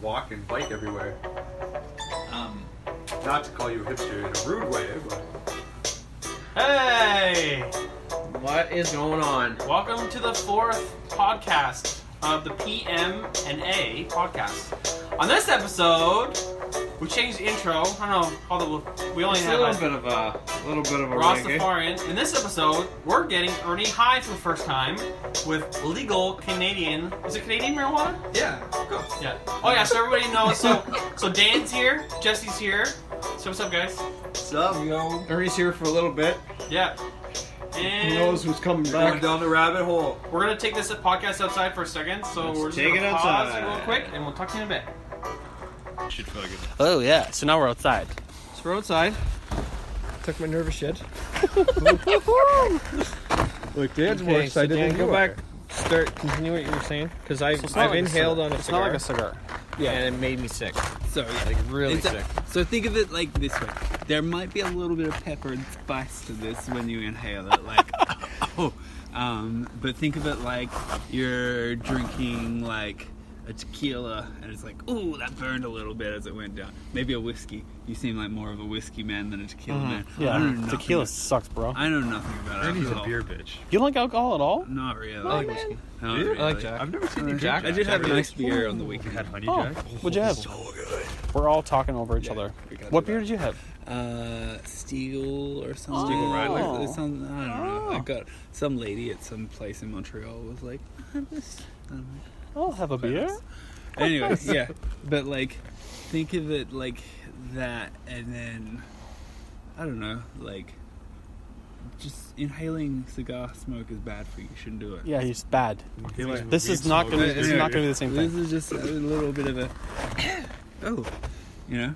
walk and bike everywhere. Not to call you a hipster in a rude way, but... Hey! What is going on? Welcome to the 4th podcast of the PM&A Podcast. On this episode, we changed the intro. I don't know, although we only have a little bit of a reggae. Rastafarian. In this episode, we're getting Ernie high for the first time with legal Canadian. Is it Canadian marijuana? Yeah, of course. Yeah. Oh yeah. So everybody knows. So Dan's here. Jesse's here. So what's up, guys? What's up, yo? Ernie's here for a little bit. Yeah. Who And knows who's coming Going back? down the rabbit hole. we're gonna take this podcast outside for a second. So Let's we're just take gonna it pause outside. real quick, and we'll talk to you in a bit. Should feel good. Oh yeah. So now we're outside. So we're outside. Took my nervous shit. Look, Dan's Okay, so Dan, go back. Continue what you were saying, because I've inhaled on a It's cigar. not like a cigar. Yeah, and it made me sick. So Like really it's sick. so think of it like this way: there might be a little bit of pepper and spice to this when you inhale it, like but think of it like you're drinking like a tequila, and it's like, ooh, that burned a little bit as it went down. Maybe a whiskey. You seem like more of a whiskey man than a tequila man. I Yeah. don't know Tequila nothing- sucks, bro. I know nothing about Ernie's a alcohol. beer bitch. You don't like alcohol at all? Not really. I like whiskey. Not Dude, really. I like Jack. I've never seen you drink Jack? I did have a Jack. nice beer on the You weekend. had honey Oh, Jack? what'd you have? So good. We're all talking over each other. we gotta What do beer that. did you have? Stiegel or something. Stiegel Radler? It's some, I don't know. Oh. I got some lady at some place in Montreal was like, have this. I'm like, I'll have a beer. anyway, yeah. But like, think of it like that, and then I don't know, like just inhaling cigar smoke is bad for you. You shouldn't do it. Yeah, he's bad. Feel like This weed is not smoke. gonna. This is not gonna be the same This thing. is just a little bit of a you know,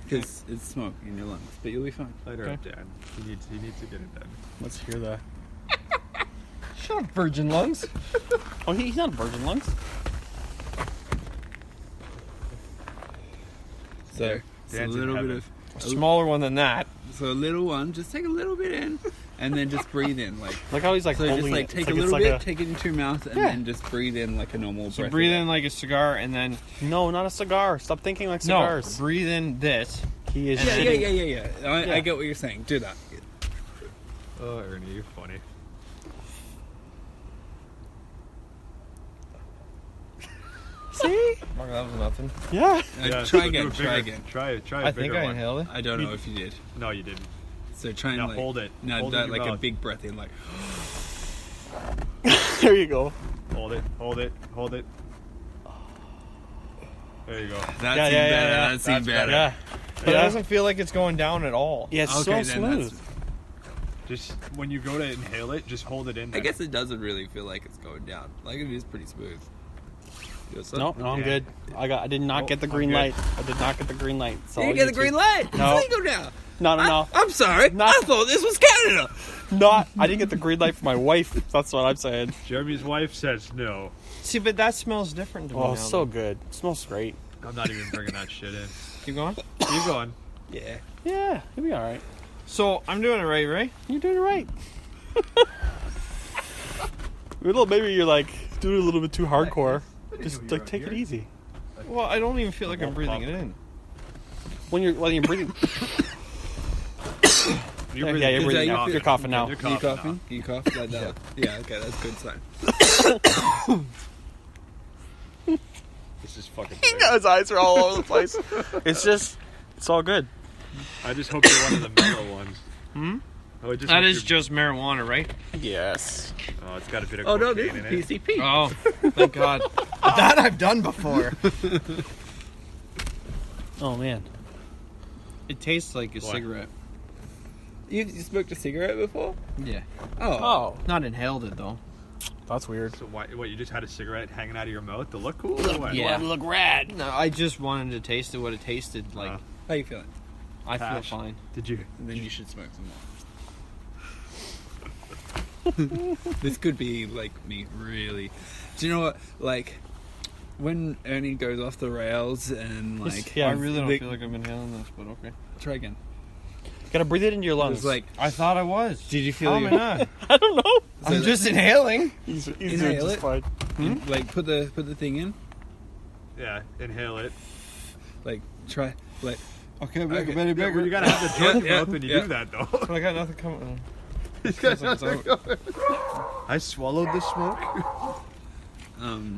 because it's smoke in your lungs, but you'll be fine. Later up, Dan. He needs to get it done. Let's hear that. Shut up, virgin lungs. Oh, he's not virgin lungs. So it's a Dan's in little bit heaven. of. A smaller one than that. So a little one, just take a little bit in, and then just breathe in, like. Like how he's like So holding just like it. take It's a like little it's bit, like take it into your mouth, and Yeah. then just breathe in like a normal So breath. breathe in like a cigar, and then No, not a cigar. Stop thinking like cigars. no, breathe in this. He is. Yeah, shitting. yeah. I Yeah. get what you're saying. Do that. Oh, Ernie, you're funny. See? Mark, that was nothing. Yeah. Yeah, try so again. do a Try bigger- again. Try a I think bigger I one. inhaled it. I don't know if you did. No, you didn't. So try and Now like hold it. No, Hold it that in your like a mouth. big breath in, like. There you go. Hold it. There you go. That Yeah, seemed yeah, better. yeah. That seemed That's better. Yeah. But it doesn't feel like it's going down at all. Yeah, it's Okay, so then smooth. that's. Just when you go to inhale it, just hold it in I there. guess it doesn't really feel like it's going down. Like it is pretty smooth. No, I'm Yeah. good. I did not Oh, get the I'm green good. light. I did not get the green light. So You didn't get the green light. No. It's legal now. No. I'm sorry. Not- I thought this was Canada. I didn't get the green light for my wife. That's what I'm saying. Jeremy's wife says no. See, but that smells different to me Oh, now, so though. good. It smells great. I'm not even bringing that shit in. Keep going. Keep going. Yeah. Yeah, you'll be all right. So I'm doing it right? You're doing it right. Maybe you're like doing it a little bit too hardcore. Just like take it easy. Well, I don't even feel like I'm breathing it in. When you're breathing. You're Yeah, you're breathing that now. you- You're coughing now. You're You coughing coughing? You cough? Like that. Yeah, okay, that's a good sign. This is fucking. His eyes are all over the place. It's all good. I just hope you're one of the mellow ones. I would just That hope is you're- just marijuana, right? Yes. Oh, it's got a bit of Oh no, cocaine this in is it. PCP. Oh, thank God. That I've done before. Oh man. It tastes like a What? cigarette. You smoked a cigarette before? Yeah. Oh. Oh, Not inhaled it, though. that's weird. So what? You just had a cigarette hanging out of your mouth to look cool? Or what? Yeah. Look rad. No, I just wanted to taste it, what it tasted like. How you feeling? I feel Cash. fine. Did you? And then you should smoke some more. This could be like me, really. Do you know what? Like, when Ernie goes off the rails and like, Yeah, I really don't the- feel like I'm inhaling this, but okay. try again. Gotta breathe it into your It lungs. was like, I thought I was. did you feel How am I your, not? I don't know. So I'm just inhaling. He's doing Inhale just it. fine. like put the thing in? Yeah, inhale it. Like, try, like... Okay, Okay. bigger, bigger. You gotta have the drunk Yeah, mouth when you yeah. do that, though. But I got nothing coming. He's got nothing going. I swallowed the smoke.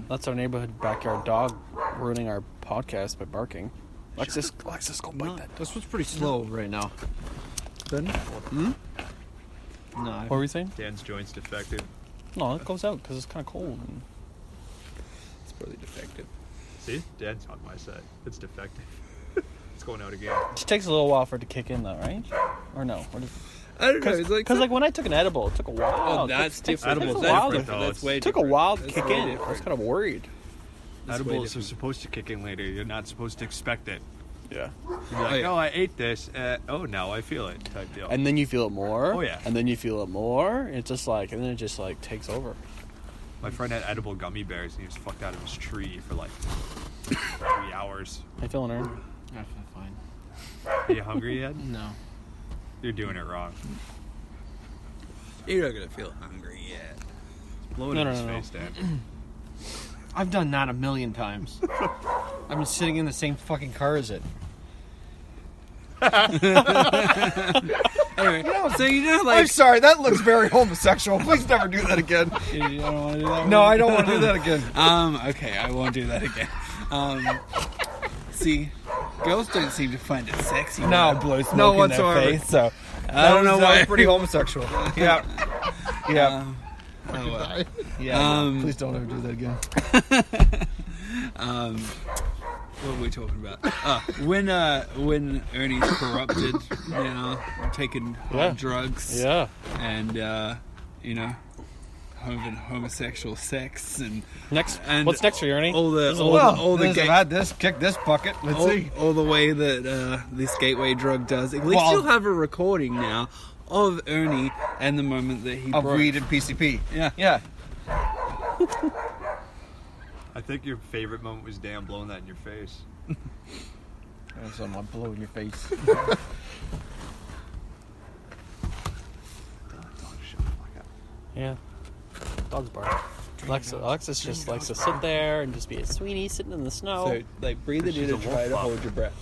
That's our neighborhood backyard dog ruining our podcast by barking. Alexis, go bite that. This one's pretty slow right now. Then? No. What were you saying? Dan's joint's defective. No, it goes out because it's kind of cold. And... It's probably defective. See? Dan's on my side. It's defective. It's going out again. It just takes a little while for it to kick in, though, right? Or no? I don't know. It's like... Because like when I took an edible, it took a while. Oh, that's different. Edibles It took a while. different, though. That's way It took a different. while to That's kick way in. I was different. kind of worried. That's way Edibles are different. supposed to kick in later. You're not supposed to expect it. Yeah. You'd be like, yeah. oh, I ate this. Oh, now I feel it type deal. And then you feel it more. Oh, yeah. And then you feel it more. It's just like, and then it just like takes over. My friend had edible gummy bears and he was fucked out of his tree for like 3 hours. How you feeling, Ernie? I feel fine. Are you hungry yet? No. You're doing it wrong. You're not gonna feel hungry yet. Blow it No, in no, his no, no. face, Dan. I've done that 1,000,000 times. I've been sitting in the same fucking car as it. Anyway, so you know, I'm like... sorry, that looks very homosexual. Please never do that again. You don't want to do that? No, I don't want to do that again. Okay, I won't do that again. See, girls don't seem to find it sexy when I blow smoke no in whatsoever. their face, so I don't know that why. was Pretty homosexual. Yeah. Yeah. Oh, well. Yeah. Please don't ever do that again. What were we talking about? When Ernie's corrupted now, taking Yeah. drugs, Yeah. and you know, having homosexual sex, and Next. And What's next for you, Ernie? all the Well, all the I've had this. Kick this bucket. Let's see. all the way that this gateway drug does. At least Well- you'll have a recording now of Ernie and the moment that he Of broke. weed and PCP. Yeah. Yeah. I think your favorite moment was Dan blowing that in your face. So I'm blowing your face. Yeah. Dog's bark. Alexis just likes to sit there and just be a Sweeney sitting in the snow. So, like, breathe it in She's and a try to wolf hold your breath.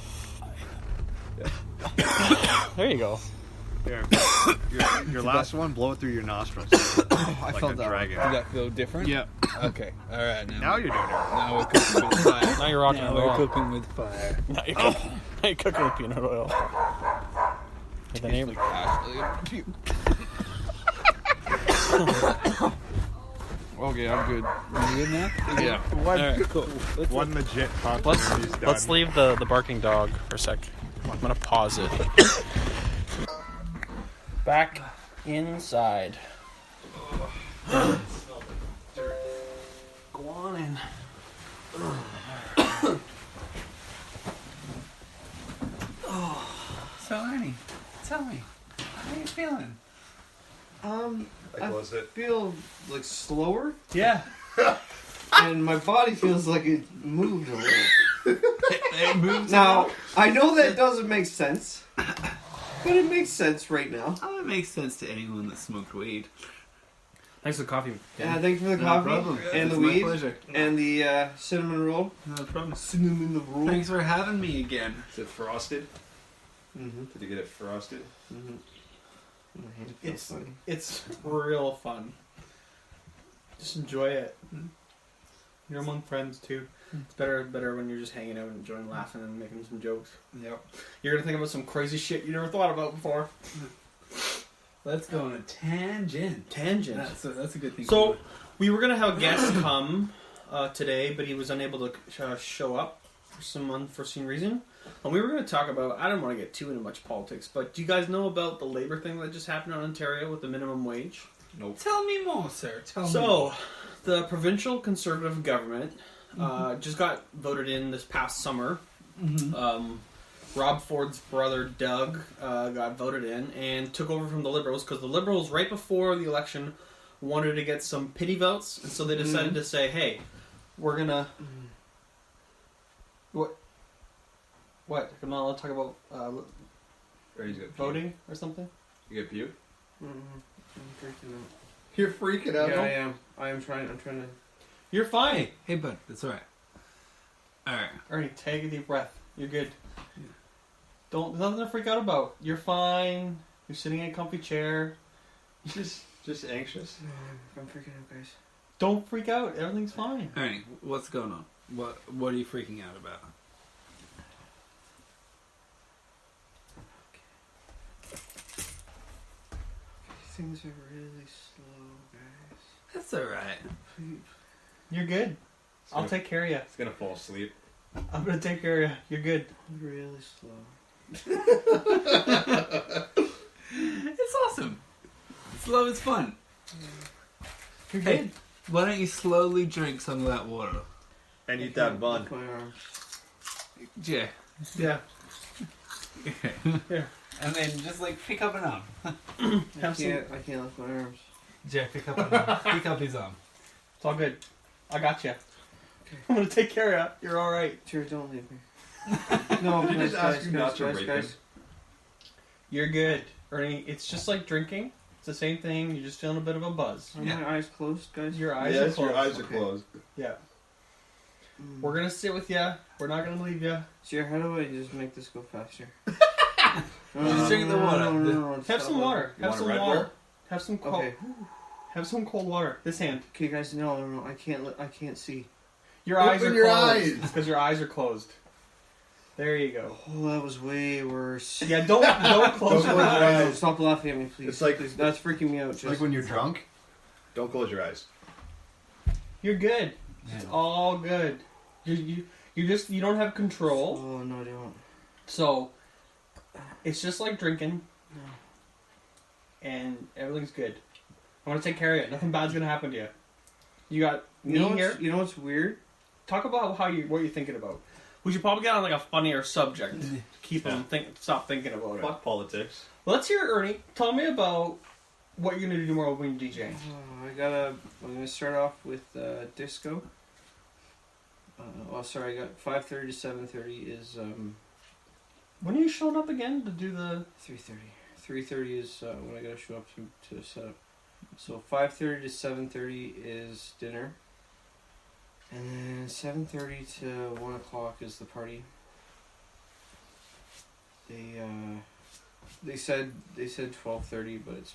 There you go. Here, your last one, blow it through your nostrils. I like felt a that. dragon. Does that feel different? Yeah. Okay. All right. Now you're doing it. Now we're cooking with fire. Now you're rocking Now and we're rolling. cooking with fire. Now you're cooking, now you're cooking with peanut oil. With the neighbor. Okay, I'm good. You in there? Yeah. All right. Cool. One legit podcast. He's done. Let's leave the barking dog for a sec. I'm gonna pause it. Back inside. Go on in. So, Ernie, tell me, how are you feeling? Was it? Feel like slower, Yeah. and my body feels like it moved a little. It moves. Now, I know that doesn't make sense, but it makes sense right now. Oh, it makes sense to anyone that smoked weed. Thanks for the coffee. Yeah, thank you for the No coffee problem. and It's the my weed pleasure. and the cinnamon roll. No problem. Cinnamon roll. Thanks for having me again. Is it frosted? Mm-hmm. Did you get it frosted? Mm-hmm. It's real fun. Just enjoy it. You're among friends too. It's better when you're just hanging out and enjoying laughing and making some jokes. Yep. You're gonna think about some crazy shit you never thought about before. Let's go on a tangent. Tangent. That's a good thing. So we were gonna have a guest come today, but he was unable to show up for some unforeseen reason. And we were going to talk about, I don't want to get too into much politics, but do you guys know about the labor thing that just happened in Ontario with the minimum wage? Nope. Tell me more, sir. Tell me. So, the provincial Conservative government just got voted in this past summer. Rob Ford's brother, Doug, got voted in and took over from the Liberals because the Liberals, right before the election, wanted to get some pity votes. And so they decided to say, hey, we're going to... What? I'm not allowed to talk about voting or something? You get puke? I'm freaking out. You're freaking out. Yeah, I am. I'm trying to... You're fine. Hey, bud. That's all right. Alright. Ernie, take a deep breath. You're good. There's nothing to freak out about. You're fine. You're sitting in a comfy chair. Just anxious. I'm freaking out, guys. Don't freak out. Everything's fine. Ernie, what's going on? What are you freaking out about? Things are really slow, guys. That's alright. You're good. I'll take care of you. It's gonna fall asleep. I'm gonna take care of you. You're good. Really slow. It's awesome. Slow is fun. You're Hey, good. why don't you slowly drink some of that water? And eat that bun. Lift my arms. Yeah. Yeah. Here. And then just like pick up an arm. I Have some. can't lift my arms. Jack, pick up an arm. Pick up his arm. It's all good. I got you. Okay. I'm gonna take care of you. You're all right. Sure, don't leave me. No, Did you guys, just ask guys, you guys, not to guys, rape guys. him? You're good, Ernie. It's just like drinking. It's the same thing. You're just feeling a bit of a buzz. Are Yeah. my eyes closed, guys? Your eyes are Yes, closed. your eyes are Okay. closed. Yeah. Mm. We're gonna sit with you. We're not gonna leave you. Sir, how do I just make this go faster? Just drink the water. Have stop some it. water. You Have want a some Red water. Bull? Have some cold. Okay. Have some cold water. This hand. Okay, guys, no, I can't see. Your eyes Open are your closed. eyes. It's because your eyes are closed. There you go. Oh, that was way worse. Yeah, don't close Don't your close your eyes. eyes. Stop laughing at me, please. It's like- Please, that's freaking me out. Just Like when you're drunk, don't close your eyes. You're good. It's Yeah. all good. You don't have control. Oh no, I don't. So it's just like drinking, No. and everything's good. I want to take care of you. Nothing bad's gonna happen to you. You got me You know here. what's, you know what's weird? Talk about what you're thinking about. We should probably get on like a funnier subject. Keep them stop thinking about it. Fuck politics. Let's hear Ernie. Tell me about what you're gonna do tomorrow when you DJ. I'm gonna start off with disco. I got 5:30 to 7:30 is When are you showing up again to do the? 3:30. 3:30 is when I gotta show up to set up. So 5:30 to 7:30 is dinner, and then 7:30 to 1 o'clock is the party. They said 12:30, but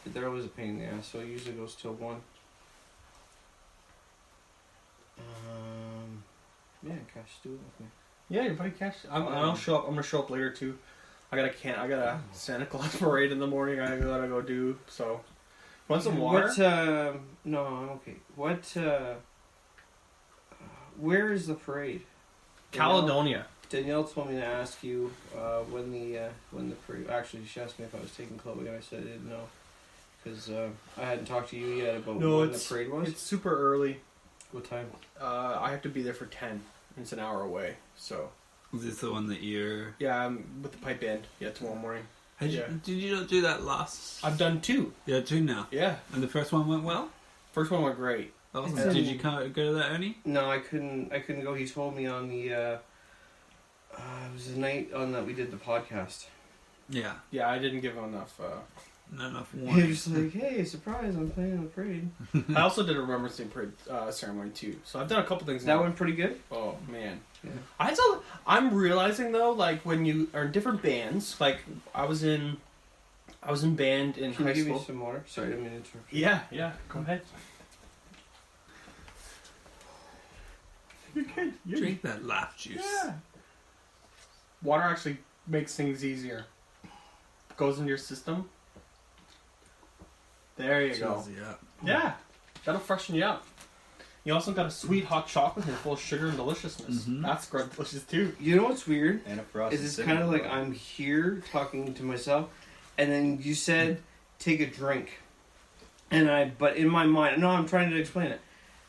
they're always a pain in the ass. So it usually goes till 1. Yeah, Cash, do it with me. Yeah, your buddy Cash. I'll show up. I'm gonna show up later too. I got a Santa Claus parade in the morning. I gotta go do. So, want some water? No, I'm okay. Where is the parade? Caledonia. Danielle told me to ask you when the parade. Actually, she asked me if I was taking Chloe, and I said I didn't know because I hadn't talked to you yet about when the parade was. It's super early. What time? I have to be there for 10. It's an hour away. So Is this the one that you're... yeah, I'm with the pipe band. Yeah, tomorrow morning. Yeah. Did you not do that last... I've done 2. Yeah, 2 now. Yeah, And the first one went well? first one went great. Awesome. It's, Did you go to that, Ernie? No, I couldn't go. He told me on the. It was the night on that we did the podcast. Yeah. Yeah, I didn't give him enough. Not enough He warning. was like, "Hey, surprise! I'm playing in the parade." I also did a Remembrance Day parade ceremony too. So I've done a couple things. That now. went pretty good. Oh man. Yeah. I'm realizing though, like when you are in different bands, like I was in band in Can high you give school. me some water? Sorry, I didn't mean to interrupt. Yeah, go ahead. You're good. Drink that laugh juice. Yeah. Water actually makes things easier. Goes into your system. There you go. Chills you up. Yeah, that'll freshen you up. You also got a sweet hot chocolate here full of sugar and deliciousness. Mhm. That's great, delicious too. You know what's weird? And a frosted Is it's cinnamon kind of like roll. I'm here talking to myself, and then you said take a drink, but in my mind, no, I'm trying to explain it.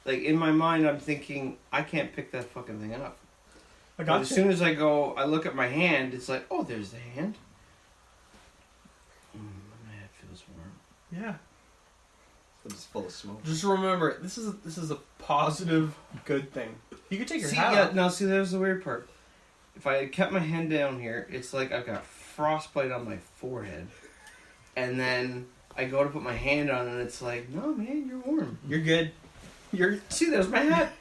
Like in my mind, I'm thinking I can't pick that fucking thing up. I But got as you. soon as I look at my hand, it's like, oh, there's the hand. My head feels warm. Yeah. It's full of smoke. Just remember, this is a positive, good thing. You can take your See, hat yeah, off. now see, there's the weird part. If I had kept my hand down here, it's like I've got frostbite on my forehead. And then I go to put my hand on and it's like, no, man, you're warm. You're good. See, there's my hat.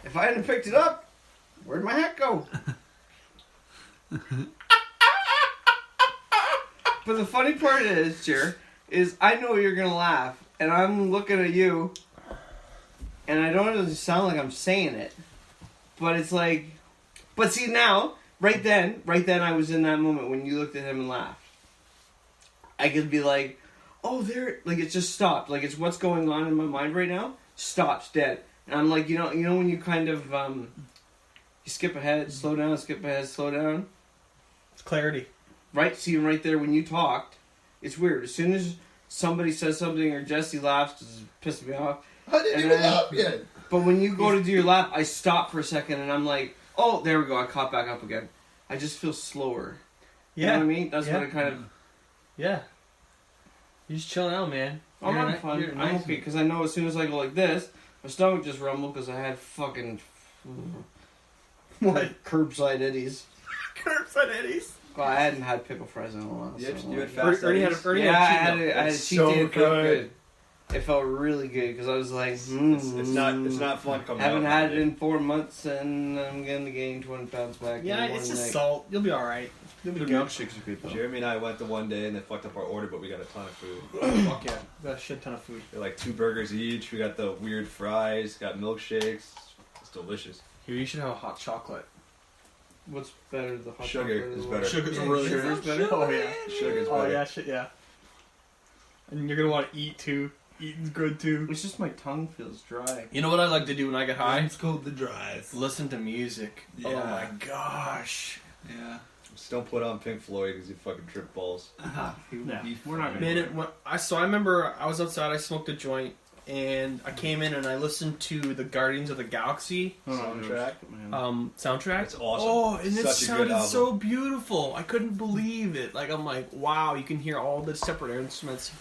If I hadn't picked it up, Where'd my hat go? But the funny part is, Jer, is I know you're gonna laugh, and I'm looking at you, and I don't really sound like I'm saying it, but it's like, but see now, right then, I was in that moment when you looked at him and laughed. I could be like, oh, there, like it just stopped, like it's what's going on in my mind right now, stops dead, and I'm like, you know when you kind of, you skip ahead, slow down, skip ahead, slow down. It's clarity. Right, see, right there when you talked, it's weird. As soon as somebody says something or Jesse laughs, it pisses me off. I didn't even laugh yet. But when you go to do your laugh, I stop for a second and I'm like, oh, there we go. I caught back up again. I just feel slower. You know what I mean? That's what I kind of. Yeah. You just chilling out, man. I'm fine. I'm okay because I know as soon as I go like this, my stomach just rumbled because I had fucking What? curbside eddies. Curbside eddies. Well, I hadn't had pickle fries in a while. You So had fast Ernie had Eddies? a yeah, I had cheat meal. a It's cheat so day. It felt good. good. It felt really good because I was like, It's not fun coming out. haven't had it in 4 months and I'm gonna gain 20 pounds back. Yeah, in it's one just night. salt. You'll be alright. You'll be The good. milkshakes are good though. Jeremy and I went the one day and they fucked up our order, but we got a ton of food. Fuck yeah. Got a shit ton of food. They're like 2 burgers each. We got the weird fries, got milkshakes. It's delicious. Here, you should have a hot chocolate. What's better, the hot Sugar chocolate or is the better. water? Sugar's really Sugar's good. better? Oh, yeah. Sugar's Oh, better. yeah, shit, yeah. And you're gonna want to eat, too. Eating's good, too. It's just my tongue feels dry. You know what I like to do when I get high? It's called the dries. Listen to music. Oh, Yeah. my gosh. Yeah. Just don't put on Pink Floyd because you fucking trip balls. Yeah. We're not Man, I remember I was outside, I smoked a joint, and I came in and I listened to the Guardians of the Galaxy Soundtrack. soundtrack. It's awesome. Oh, and it Such a good sounded album. so beautiful. I couldn't believe it. Like, I'm like, wow, you can hear all the separate instruments.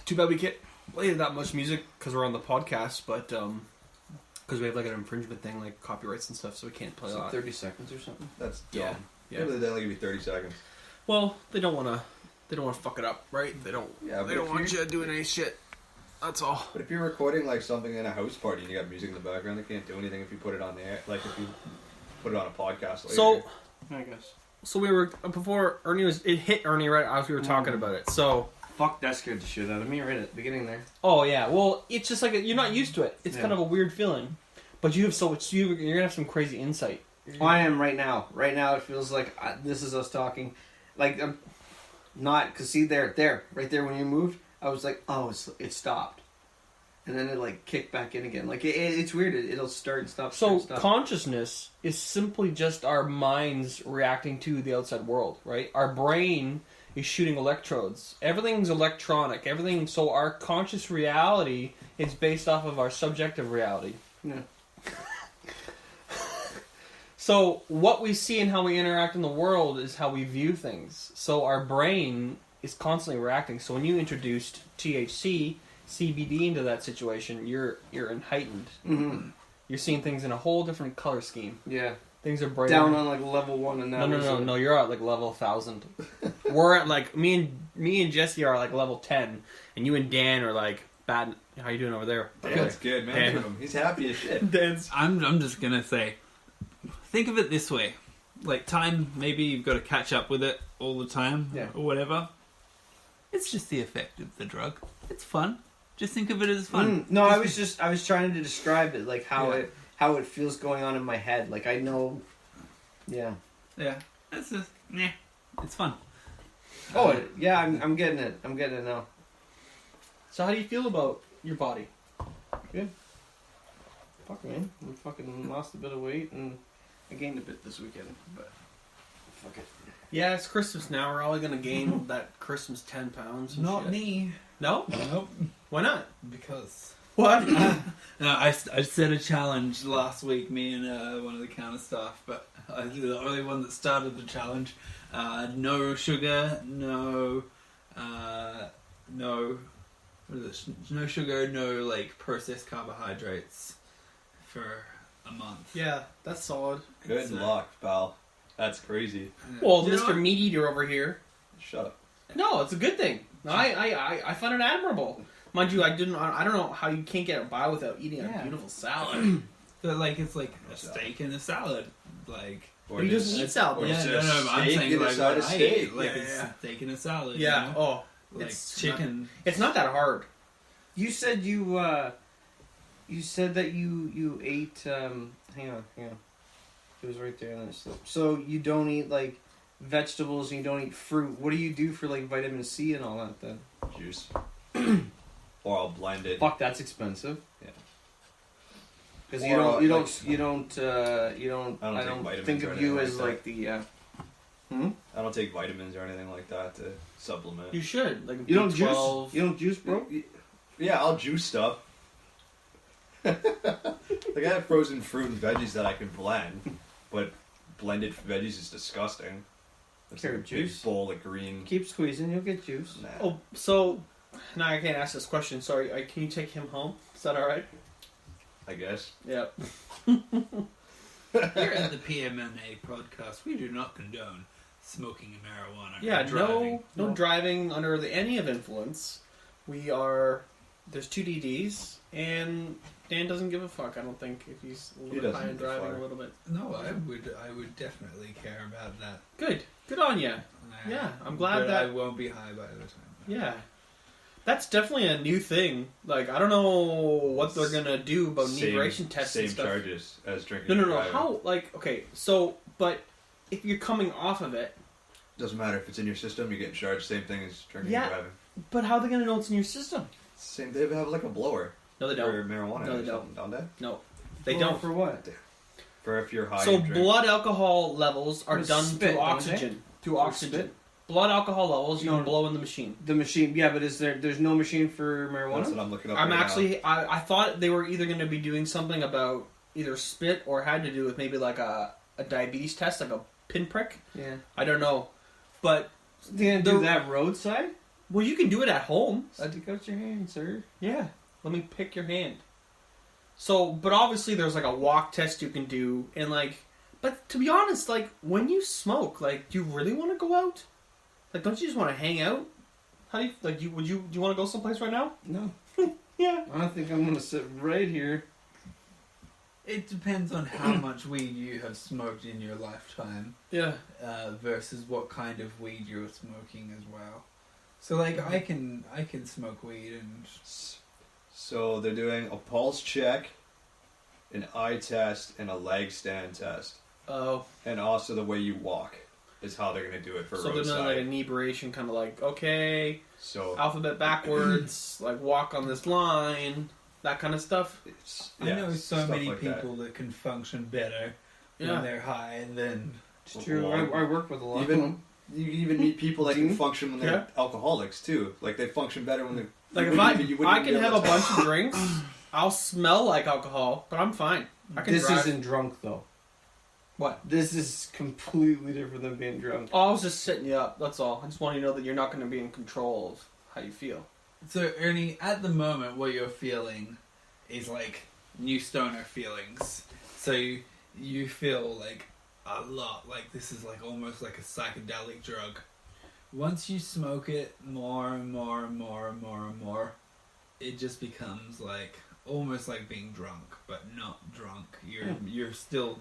Too bad we can't play that much music because we're on the podcast, but because we have like an infringement thing, like copyrights and stuff, so we can't play It's that. like 30 seconds or something. That's dumb. Yeah. Yeah. Maybe they only give you 30 seconds. Well, they don't want to fuck it up, right? They don't. Yeah, They but don't if want you're- you doing any shit. That's all. But if you're recording like something in a house party and you got music in the background, they can't do anything if you put it on the air. Like if you put it on a podcast later. So, I guess. so we were before Ernie it hit Ernie right as we were talking about it. So, Fuck, that scared the shit out of me right at the beginning there. oh yeah, well, it's just like you're not used to it. It's Yeah. kind of a weird feeling, but you have so much. You're gonna have some crazy insight. Oh, I am right now. Right now, it feels like this is us talking. Like, I'm not, because see, right there, when you moved, I was like, oh, it stopped. And then it, like, kicked back in again. Like, it's weird. It'll start and stop. So start, stop. consciousness is simply just our minds reacting to the outside world, right? Our brain is shooting electrodes. Everything's electronic. Everything. So our conscious reality is based off of our subjective reality. Yeah. So what we see and how we interact in the world is how we view things. So our brain is constantly reacting. So when you introduced THC, CBD into that situation, you're heightened. Mm-hmm. You're seeing things in a whole different color scheme. Yeah. Things are brighter. Down on, like, level 1 and now. No. You're at like level 1,000. We're at like me and Jesse are like level 10, and you and Dan are like bad. How you doing over there? That's good, man. Dan. Look at him. He's happy as shit. Dan's. I'm just gonna say, think of it this way: like time, maybe you've got to catch up with it all the time, Yeah. or whatever. It's just the effect of the drug. It's fun. Just think of it as fun. No, I was trying to describe it, like how Yeah. how it feels going on in my head. Like, I know. Yeah. Yeah, it's just it's fun. Oh, yeah, I'm getting it. I'm getting it now. So how do you feel about your body? Fuck, man. I fucking lost a bit of weight and I gained a bit this weekend, but fuck it. Yeah, it's Christmas now. We're all gonna gain that Christmas 10 pounds. and shit. me. No? Nope. Why not? Because What? no, I set a challenge last week. Me and one of the counter staff, but I was the only one that started the challenge. No sugar, no, what is it? No sugar, no like processed carbohydrates for a month. Yeah, that's solid. Good It's, luck, pal. That's crazy. Well, You know Mr. what? Meat Eater over here. Shut up. No, it's a good thing. No, I find it admirable. Mind you, I don't know how you can't get by without eating a Yeah. beautiful salad. But like it's like a steak and a salad, like. Or He just- doesn't eat salad. or Yeah, just no, but I'm steak saying and a like side what of I steak. ate, like Yeah, it's yeah. steak and a salad. Yeah. You know? Oh, Like it's chicken. It's not that hard. You said you said that you ate hang on. It was right there on the slip. So you don't eat like vegetables and you don't eat fruit. What do you do for like vitamin C and all that then? Juice. Or I'll blend it. Fuck, that's expensive. Yeah. Because Or, you don't I I don't take don't vitamins think or of you anything as like like the I don't take vitamins or anything like that to supplement. You should like you don't B12. juice. You don't juice, bro. Yeah, I'll juice stuff. Like I have frozen fruit and veggies that I can blend, but blended veggies is disgusting. It's like a Carrot big juice. bowl of green. Keep squeezing, you'll get juice. Nah. Oh, so now I can't ask this question. Sorry, can you take him home? Is that all right? I guess. Yep. Here at the PM&A Podcast, we do not condone smoking and marijuana. Yeah, or driving. no driving under any of influence. We are. There's 2 DDs, and Dan doesn't give a fuck. I don't think if he's a He little bit doesn't high and give a driving fuck. a little bit. No, I would definitely care about that. Good on you. Yeah, I'm glad but that- I won't be high by the time. Yeah, that's definitely a new thing. Like I don't know what they're gonna do about inebriation tests Same and stuff. charges as drinking. No. and driving. How? Like okay, so but if you're coming off of it, Doesn't matter if it's in your system. You're getting charged. Same thing as drinking Yeah. and driving. but how are they gonna know it's in your system? Same. They have like a blower No, they for don't. marijuana. No, or they something, don't they? No, they For- don't. For what? For if you're high. So and drink. blood alcohol levels are With done spit, through don't oxygen. Through For oxygen. spit? Blood alcohol levels you No. can blow in the machine. The machine, yeah, but there's no machine for marijuana? That's what I'm looking up. I'm right actually I thought they were either going to be doing something about either spit or had to do with maybe like a diabetes test, like a pinprick. Yeah. I don't know, but They gonna do that roadside? well, you can do it at home. Stick out your hand, sir. Yeah, let me pick your hand. So, but obviously there's like a walk test you can do, and like, but to be honest, like when you smoke, like, do you really want to go out? Like, don't you just want to hang out? How do you like? Do you want to go someplace right now? No. Yeah. I think I'm gonna sit right here. It depends on how much weed you have smoked in your lifetime Yeah. versus what kind of weed you're smoking as well. So like I can smoke weed and So they're doing a pulse check, an eye test, and a leg stand test, Oh. and also the way you walk is how they're gonna do it for So they're roadside. doing like inebriation, kind of like okay, So alphabet backwards, like walk on this line, that kind of stuff. it's, I know so stuff many like people that can function better Yeah. when they're high than It's true. I work with a lot of Even them. you even meet people that can Dean? function when they're alcoholics too. Like they function better when they're Like you if wouldn't I be can able have a to- bunch of drinks, I'll smell like alcohol, but I'm fine. I can This drive. isn't drunk though. What? This is completely different than being drunk. Oh, I was just setting you up. That's all. I just want you to know that you're not going to be in control of how you feel. So Ernie, at the moment what you're feeling is like new stoner feelings. So you feel like a lot like this is like almost like a psychedelic drug. Once you smoke it more and more and more and more and more, it just becomes like almost like being drunk, but not drunk. You're still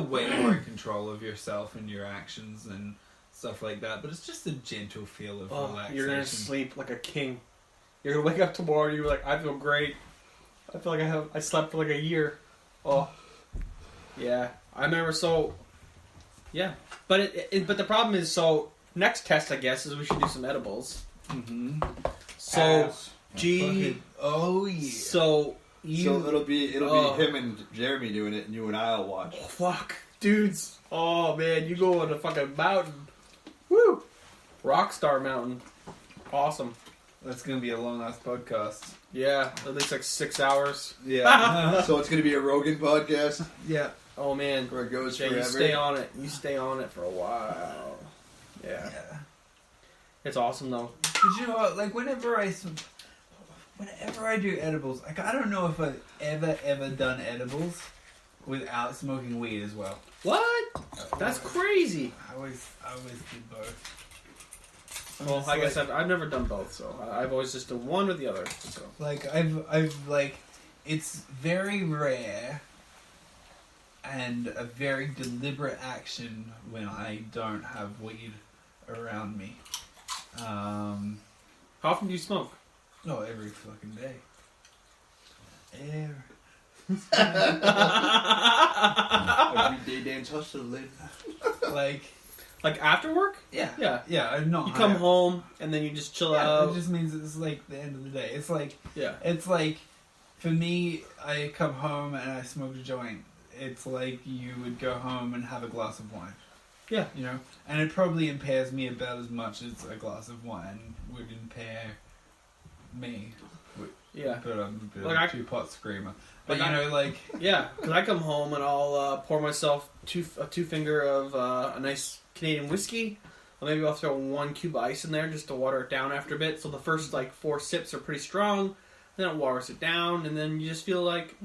way more in control of yourself and your actions and stuff like that. But it's just a gentle feel of Oh, relaxation. you're going to sleep like a king. You're going to wake up tomorrow and you're like, I feel great. I feel like I slept for like a year. Oh. Yeah. I remember yeah. But but the problem is next test I guess is we should do some edibles. Mm-hmm. So G Oh yeah. So you So it'll be Oh. him and Jeremy doing it, and you and I'll watch. Oh, fuck. Dudes. Oh, man. You go on a fucking mountain. Woo. Rockstar Mountain. Awesome. That's gonna be a long ass podcast. Yeah. At least like 6 hours. Yeah. So it's gonna be a Rogan podcast yeah. Oh, man. where it goes Yeah, you forever. stay on it. You stay on it for a while. Yeah. It's awesome, though. But you know what? Like whenever I do edibles, like I don't know if I've ever done edibles without smoking weed as well. What? That's crazy. I always do both. Well, I guess I've never done both, so I've always just done one or the other. So. Like I've like, it's very rare and a very deliberate action when I don't have weed around me. How often do you smoke? No, every fucking day. Everyday dance hustling. Like, Like after work? yeah. Yeah. Yeah, I'm not You come high. home and then you just chill Yeah, out. it just means it's like the end of the day. It's like, Yeah. for me, I come home and I smoke a joint. It's like you would go home and have a glass of wine. Yeah. You know? And it probably impairs me about as much as a glass of wine would impair me. Yeah. But I'm a bit Like of I- a two-pot screamer. But Like you know, like... Yeah, because I come home and I'll pour myself a two finger of a nice Canadian whiskey. Or maybe I'll throw 1 cube of ice in there just to water it down after a bit. So the first 4 sips are pretty strong. Then it waters it down, and then you just feel like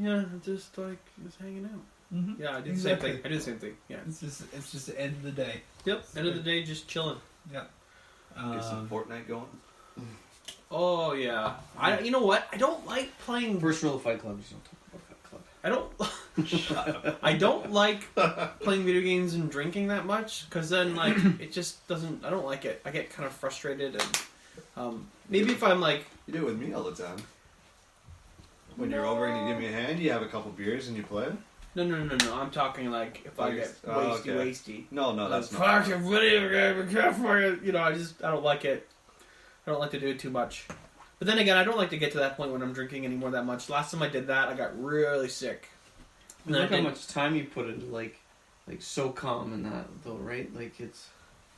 just hanging out. Mm-hmm. Yeah, I do Exactly. the same thing. I do the same thing. Yeah. It's just the end of the day. Yep. End of the day, just chilling. Yeah. Get some Fortnite going. Oh yeah. You know what? I don't like playing. First rule of Fight Club is don't talk about Fight Club. I don't like playing video games and drinking that much because then it just doesn't. I don't like it. I get kind of frustrated and maybe if I'm like You do it with me all the time. When you're over and you give me a hand, you have a couple beers and you play. no. I'm talking like if I get Oh, wasty. No, that's not. Fuck your video game, I don't like it. I don't like to do it too much. But then again, I don't like to get to that point when I'm drinking anymore that much. Last time I did that, I got really sick. And Look I how did- much time you put into like SOCOM and that though, right? Like it's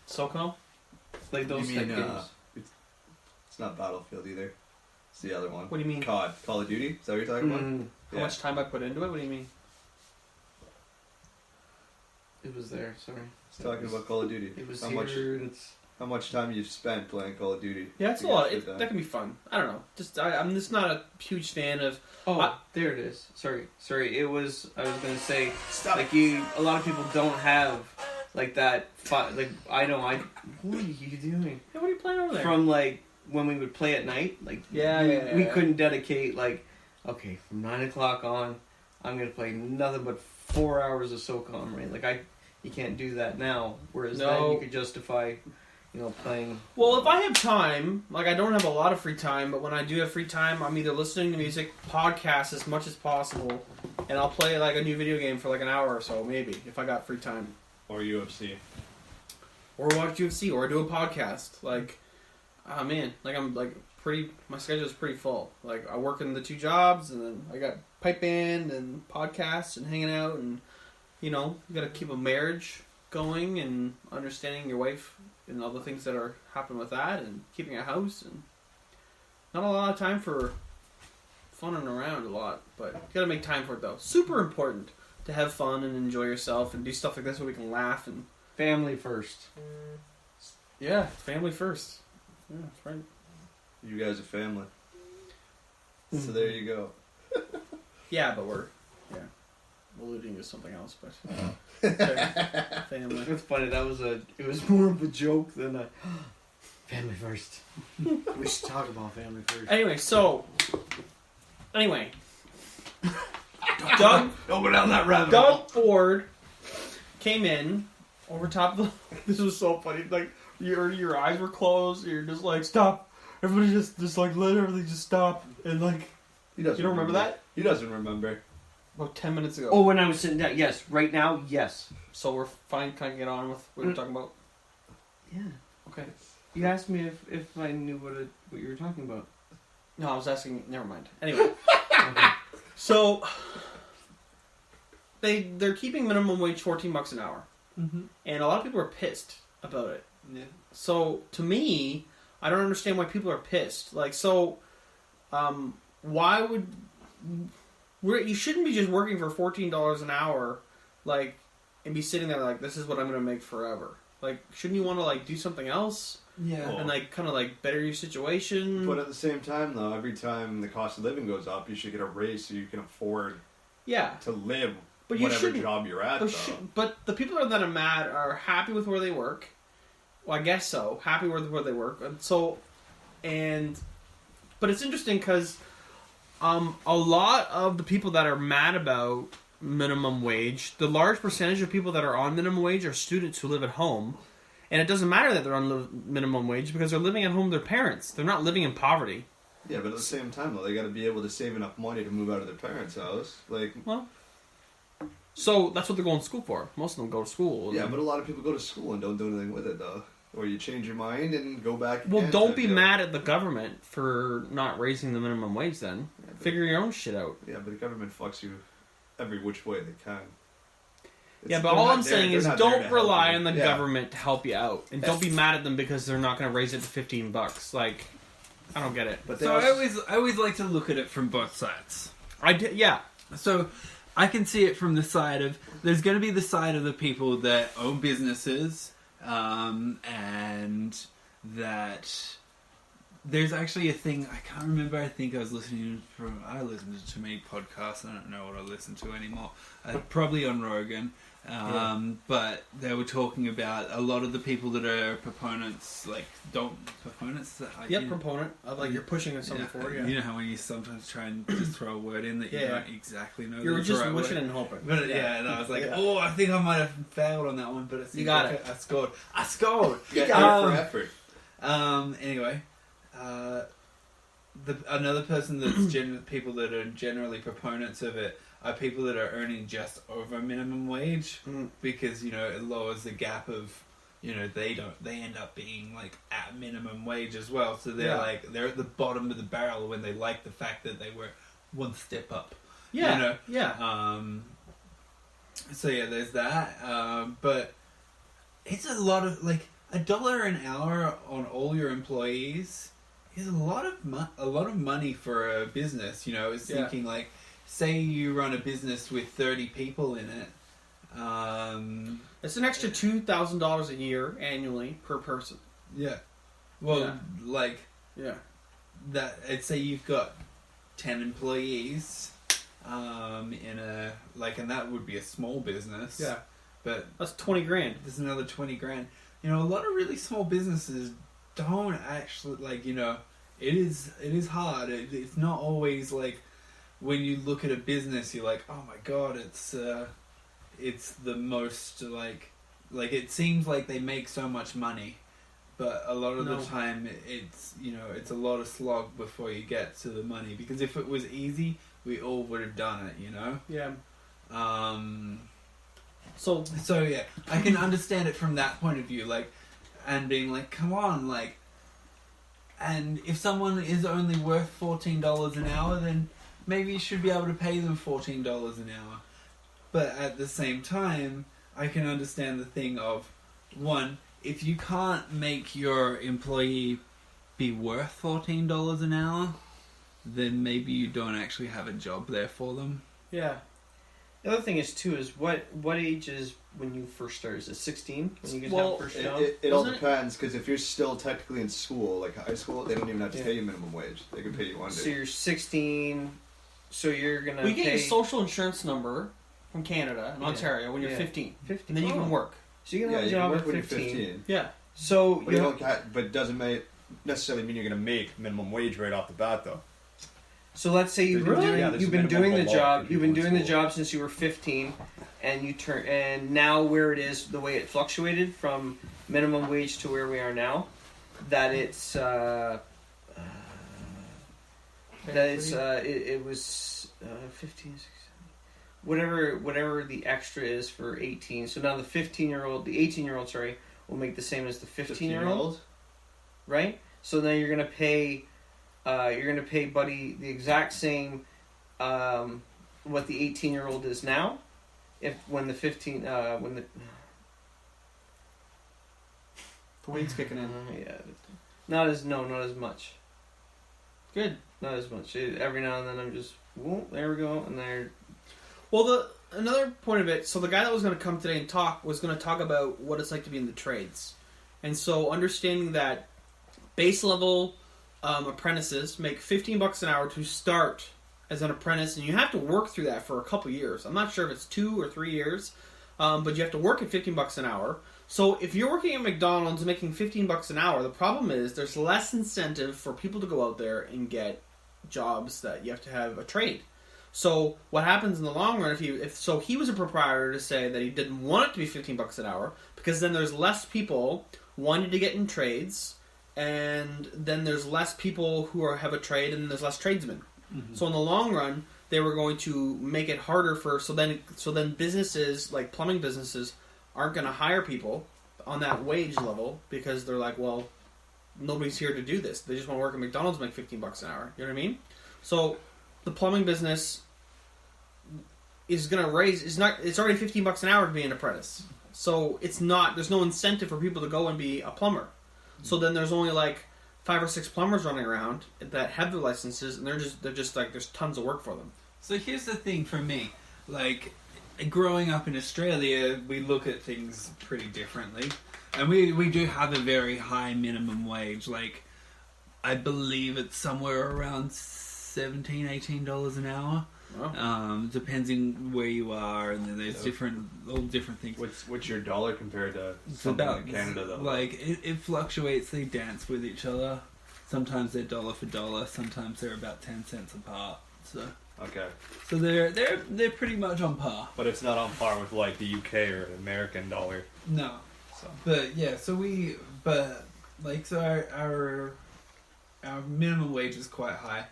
SOCOM? like those You type mean, games. It's not Battlefield either. It's the other one. What do you mean? COD. Call of Duty? Is that what you're talking about? Mm, How much time I put into it? What do you mean? it was there. Sorry. It's talking about Call of Duty. It was how here. And it's How much time you've spent playing Call of Duty? Yeah, it's to a lot. get shit done. That can be fun. I don't know. I'm just not a huge fan of. there it is. Sorry. It was. I was gonna say Stop. like a lot of people don't have like that. Like I know. What are you doing? Hey, what are you playing over there? From like when we would play at night, like Yeah, we yeah. couldn't dedicate like okay from 9 o'clock on, I'm gonna play nothing but 4 hours of SOCOM, right? Like you can't do that now. Whereas then No. you could justify, playing. Well, if I have time, like I don't have a lot of free time, but when I do have free time, I'm either listening to music, podcasts as much as possible, and I'll play like a new video game for like an hour or so, maybe if I got free time, Or UFC. or watch UFC, or do a podcast. Like, oh man, like I'm like pretty. My schedule is pretty full. Like I work in the 2 jobs, and then I got pipe band and podcasts and hanging out, and you got to keep a marriage going and understanding your wife and all the things that are happening with that, and keeping a house, and not a lot of time for funning around a lot, but you got to make time for it though. Super important to have fun and enjoy yourself and do stuff like this so we can laugh and Family first. yeah, family first. Yeah, that's right. You guys are family. So there you go. Yeah, but we're alluding to something else, but family. It's funny. It was more of a joke than a family first. We should talk about family first. Anyway, Doug Don't go down that rabbit Doug Ford came in over top of the. This was so funny. Like your eyes were closed. You're just like stop. Everybody just like let everything just stop and like. He doesn't You don't remember that? He doesn't remember. About 10 minutes ago. Oh, when I was sitting down. Yes. Right now. Yes. So we're fine. Can I get on with what we're talking about? Yeah. Okay. You asked me if I knew what you were talking about. No, I was asking. Never mind. Anyway, Okay. so they're keeping minimum wage $14 an hour, Mm-hmm. and a lot of people are pissed about it. Yeah. So to me, I don't understand why people are pissed. Like, so, why would you shouldn't be just working for $14 an hour, like, and be sitting there like this is what I'm going to make forever. Like, shouldn't you want to like do something else Yeah. and like kind of like better your situation? But at the same time, though, every time the cost of living goes up, you should get a raise so you can afford Yeah, to live but you whatever shouldn't. job you're at, though. But the people that are mad are happy with where they work. Well, I guess so. Happy with where they work, but it's interesting because a lot of the people that are mad about minimum wage, the large percentage of people that are on minimum wage are students who live at home. And it doesn't matter that they're on minimum wage because they're living at home with their parents. They're not living in poverty. Yeah, but at the same time, though, they got to be able to save enough money to move out of their parents' house. Like, well, so that's what they're going to school for. Most of them go to school. Yeah, but a lot of people go to school and don't do anything with it, though. Or you change your mind and go back again. Well, don't be mad at the government for not raising the minimum wage then. Yeah, Figure your own shit out. Yeah, but the government fucks you every which way they can. Yeah, but all I'm saying is don't rely on the Yeah. government to help you out. And don't be mad at them because they're not going to raise it to $15. Like, I don't get it. But So I always like to look at it from both sides. Yeah. So I can see it from the side of, there's going to be the side of the people that own businesses, and that there's actually a thing, I can't remember, I think I listen to too many podcasts, I don't know what I listen to anymore, probably on Rogan, but they were talking about a lot of the people that are proponents, proponents? Proponent. Like you're pushing something forward, yeah. You know how when you sometimes try and just throw a word in that you don't exactly know. You're just right wishing word. and hoping. But and I was like, I think I might have failed on that one, but it You got like it. I scored. I scored! You got it for effort. Anyway, another person that's people that are generally proponents of it are people that are earning just over minimum wage, because it lowers the gap of they end up being like at minimum wage as well, so they're at the bottom of the barrel when they like the fact that they were one step up. So there's that, but it's a lot of like $1 an hour on all your employees is a lot of money for a business. It's thinking like, say you run a business with 30 people in it. It's an extra $2,000 a year annually per person. Yeah. Well, that. I'd say you've got 10 employees, and that would be a small business. Yeah. But that's $20,000. There's another $20,000. A lot of really small businesses don't actually it is hard. It's not always like when you look at a business, you're like, oh my god, it's the most like it seems like they make so much money, but a lot of the time it's it's a lot of slog before you get to the money, because if it was easy, we all would have done it. Yeah. So yeah, I can understand it from that point of view, and being like, come on, and if someone is only worth $14 an hour, then maybe you should be able to pay them $14 an hour. But at the same time, I can understand the thing of, one, if you can't make your employee be worth $14 an hour, then maybe you don't actually have a job there for them. Yeah. The other thing is what age is when you first start? Is it 16 when you get that first job? It all depends, because if you're still technically in school, like high school, they don't even have to pay you minimum wage. They can pay you under. So you're 16. So you're gonna. We get your social insurance number from Canada and Ontario when you're 15. And then you can work. So you can have a job at 15. Yeah. So but it doesn't necessarily mean you're going to make minimum wage right off the bat, though. So let's say you've been doing the job since you were 15, and now where it is, the way it fluctuated from minimum wage to where we are now, that it's it was 15, 16, whatever the extra is for 18. So now the 18-year-old, will make the same as the 15-year-old, right? So then you're gonna pay Buddy the exact same what the 18-year-old is now, when the weight's kicking in. Not as much. Good. Not as much. Every now and then I'm just, there we go, and there. Well, another point of it. So the guy that was going to come today and was going to talk about what it's like to be in the trades, and so understanding that base level apprentices make $15 an hour to start as an apprentice, and you have to work through that for a couple years. I'm not sure if it's 2 or 3 years, but you have to work at $15 an hour. So if you're working at McDonald's making $15 an hour, the problem is there's less incentive for people to go out there and get jobs that you have to have a trade. So what happens in the long run if he was a proprietor to say that he didn't want it to be $15 an hour, because then there's less people wanting to get in trades, and then there's less people who have a trade, and there's less tradesmen. Mm-hmm. So in the long run, they were going to make it harder so then businesses like plumbing businesses aren't going to hire people on that wage level, because they're like, well, nobody's here to do this. They just want to work at McDonald's and make $15 an hour. You know what I mean? So the plumbing business is going to raise. It's already $15 an hour to be an apprentice. So it's not. There's no incentive for people to go and be a plumber. So then there's only like 5 or 6 plumbers running around that have their licenses, and they're just like there's tons of work for them. So here's the thing for me, like growing up in Australia, we look at things pretty differently, and we do have a very high minimum wage. Like I believe it's somewhere around $17-18 an hour. Wow. Depending where you are, and then there's all different things. What's your dollar compared to something in Canada though? Like it fluctuates. They dance with each other. Sometimes they're dollar for dollar. Sometimes they're about 10 cents apart. So okay. So they're pretty much on par. But it's not on par with like the UK or an American dollar. No. So. But yeah, our minimum wage is quite high.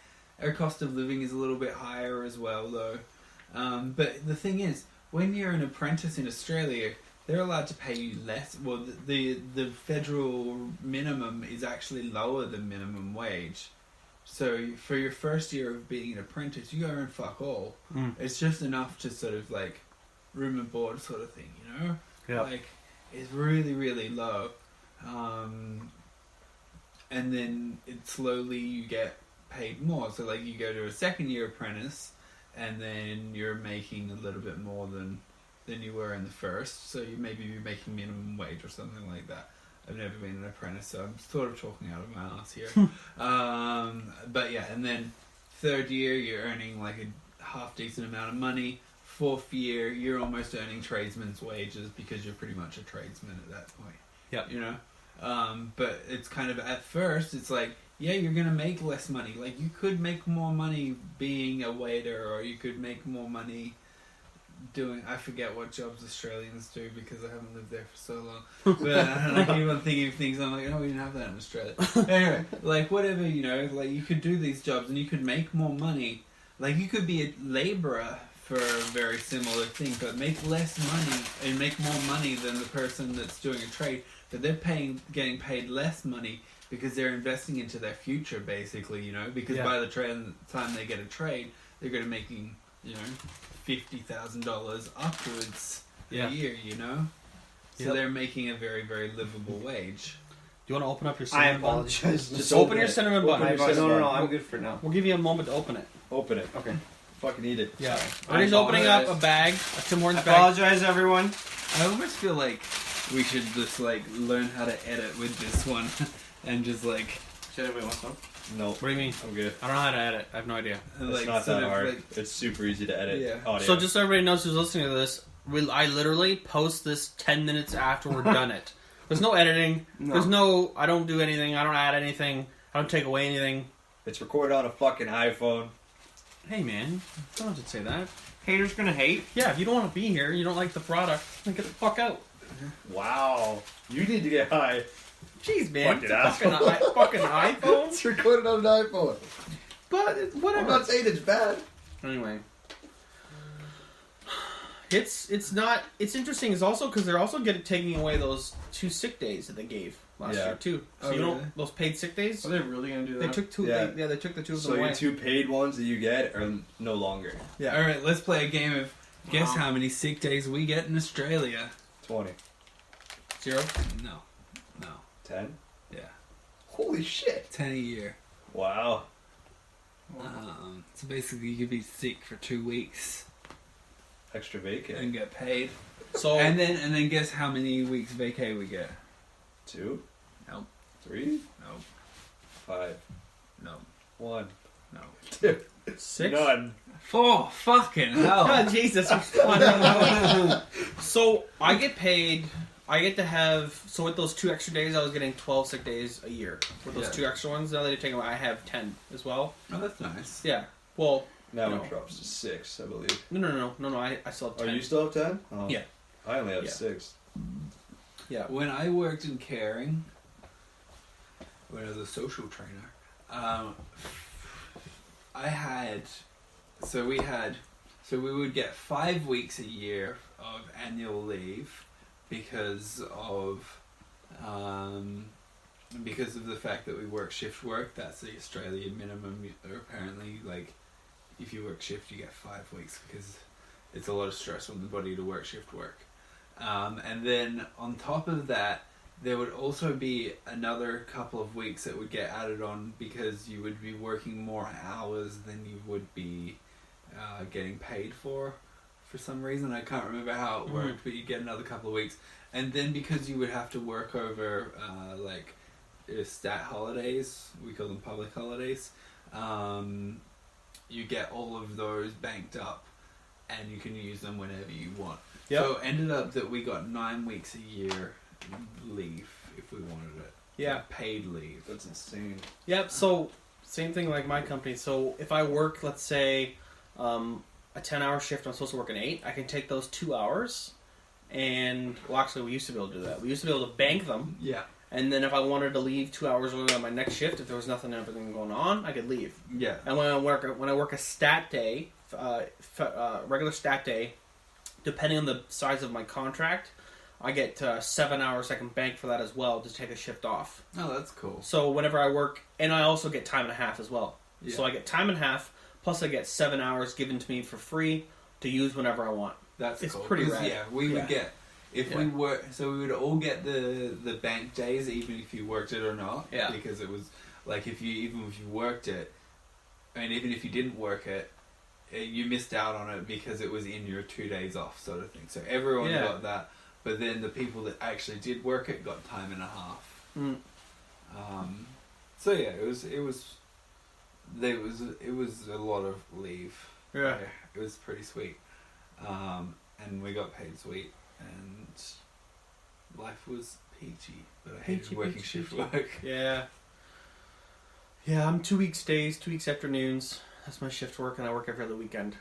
Our cost of living is a little bit higher as well, though. But the thing is, when you're an apprentice in Australia, they're allowed to pay you less. Well, the federal minimum is actually lower than minimum wage. So for your first year of being an apprentice, you earn fuck all. Mm. It's just enough to sort of like room and board sort of thing, you know? Yeah. Like, it's really, really low. And then slowly you get paid more. So like you go to a second year apprentice, and then you're making a little bit more than you were in the first. So you're making minimum wage or something like that. I've never been an apprentice, so I'm sort of talking out of my ass here. But yeah, and then third year you're earning like a half decent amount of money. Fourth year you're almost earning tradesman's wages, because you're pretty much a tradesman at that point. Yeah, you know. But it's kind of at first it's like, yeah, you're gonna make less money. Like you could make more money being a waiter, or you could make more money doing, I forget what jobs Australians do because I haven't lived there for so long. But I keep on thinking of things. I'm like, oh, we didn't have that in Australia. Anyway, like whatever, you know, like you could do these jobs and you could make more money. Like you could be a labourer for a very similar thing, but make less money and make more money than the person that's doing a trade. But they're getting paid less money because they're investing into their future, basically, you know. Because by the time they get a trade, they're going to be making, you know, $50,000 upwards a year, you know. So they're making a very, very livable wage. Do you want to open up your I cinnamon bun? apologize. Just open your cinnamon bun. No, I'm good for now. We'll give you a moment to open it. Open it. Okay. Fucking eat it. Yeah. Ernie's opening up a bag, a Tim Hortons bag. Apologize, everyone. I almost feel like we should just like learn how to edit with this one, and just like. Should anybody want some? No. What do you mean? I'm good. I don't know how to edit. I have no idea. It's not that hard. It's super easy to edit audio. So just so everybody knows who's listening to this, I literally post this 10 minutes after we're done it. There's no editing. No. There's no. I don't do anything. I don't add anything. I don't take away anything. It's recorded on a fucking iPhone. Hey man, you don't have to say that. Haters gonna hate. Yeah, if you don't want to be here, you don't like the product, then get the fuck out. Wow, you need to get high. Jeez, man, Fucking fucking iPhone. It's recorded on an iPhone. But whatever. I'm not saying it's bad. Anyway, it's not. It's interesting. It's also because they're also taking away those 2 sick days that they gave last year too. So you know those paid sick days. Are they really gonna do that? They took 2. Yeah. They took the 2 of them So away. your 2 paid ones that you get are no longer. Yeah. All right, let's play a game of guess how many sick days we get in Australia. 20. 0? No. 10? Yeah. Holy shit. 10 a year. Wow. So basically, you could be sick for 2 weeks Extra vacay. and get paid. So and then guess how many weeks vacay we get? 2? Nope. 3? Nope. 5? No. 1? No. 2? 6? None. 4. Fucking hell. Oh, Jesus. So I get paid. I get to have, so with those 2 extra days, I was getting 12 sick days a year. With those 2 extra ones, now that they take away, I have 10 as well. Oh, that's nice. Yeah. Well, Now it drops to 6, I believe. No. I still have 10. Oh, you still have 10? Oh. Yeah. I only have 6. Yeah. When I worked in caring, when I was a social trainer, we would get 5 weeks a year of annual leave because of the fact that we work shift work. That's the Australian minimum. Apparently, like, if you work shift, you get 5 weeks because it's a lot of stress on the body to work shift work. And then on top of that, there would also be another couple of weeks that would get added on because you would be working more hours than you would be getting paid for some reason. I can't remember how it worked, but you get another couple of weeks. And then because you would have to work over stat holidays, we call them public holidays, you get all of those banked up and you can use them whenever you want. Yep. So it ended up that we got 9 weeks a year leave if we wanted it. Yeah. Like paid leave. That's insane. Yep, so same thing like my company. So if I work, let's say, a 10-hour shift, I'm supposed to work an 8, I can take those 2 hours and, well, actually, we used to be able to do that. We used to be able to bank them. Yeah. And then if I wanted to leave 2 hours early on my next shift, if there was everything going on, I could leave. Yeah. And when I work a stat day, regular stat day, depending on the size of my contract, I get 7 hours I can bank for that as well to take a shift off. Oh, that's cool. So whenever I work, and I also get time and a half as well. Yeah. So I get time and a half, plus I get 7 hours given to me for free to use whenever I want. It's cool. pretty 'Cause, rad. Yeah, we would get, if we work, so we would all get the bank days even if you worked it or not. Yeah. Because it was, like, even if you worked it, and even if you didn't work it, you missed out on it because it was in your 2 days off sort of thing. So everyone got that, but then the people that actually did work it got time and a half. So yeah, it was a lot of leave. Yeah. It was pretty sweet. And we got paid sweet, and life was peachy, but I hated working shift work. Yeah. Yeah, I'm 2 weeks days, 2 weeks afternoons. That's my shift work, and I work every other weekend.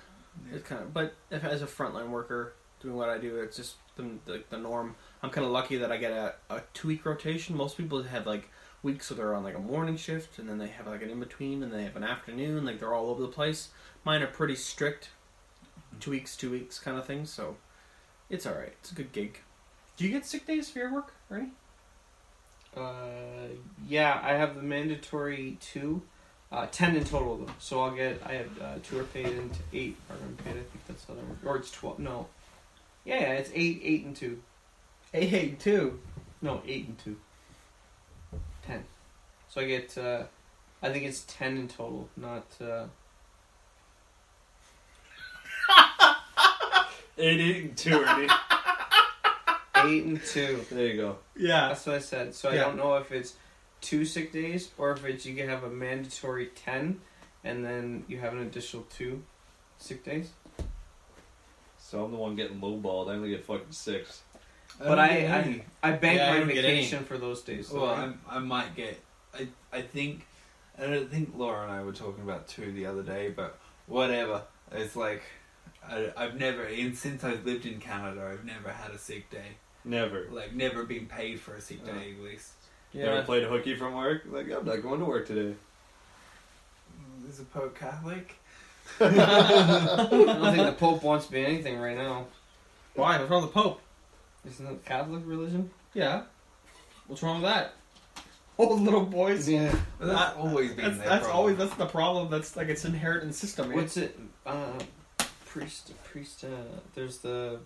Yeah. It's kind of, but as a frontline worker doing what I do, it's just the norm. I'm kind of lucky that I get a 2 week rotation. Most people have like weeks where they're on like a morning shift, and then they have like an in between, and they have an afternoon. Like they're all over the place. Mine are pretty strict, 2 weeks kind of thing. So it's all right. It's a good gig. Do you get sick days for your work, Ernie? Yeah, I have the mandatory 2, 10 in total though. So I have 2 are paid into 8 are unpaid. I think that's how that works. Or it's 12. No. Yeah, it's 8 and 2. 8 and 2. No, 8 and 2. 10. So I get, I think it's 10 in total, not. 8 and 2, Ernie. 8 and 2. There you go. Yeah. That's what I said. So I don't know if it's 2 sick days or if it's you can have a mandatory 10 and then you have an additional 2 sick days. So I'm the one getting lowballed. I only get fucking 6. But I bank I my don't get vacation for those days. So Well, I might get. I don't think Laura and I were talking about 2 the other day, but whatever. It's like I've never, since I've lived in Canada, I've never had a sick day. Never. Like never been paid for a sick day at least. Never played hooky from work? Like, I'm not going to work today. Is the Pope Catholic? I don't think the Pope wants to be anything right now. Why? What's wrong with the Pope? Isn't that Catholic religion? Yeah. What's wrong with that? Old little boys. Yeah. But that's always been their problem. That's the problem. That's like it's inherent system. Man. What's it? Priest. There's the.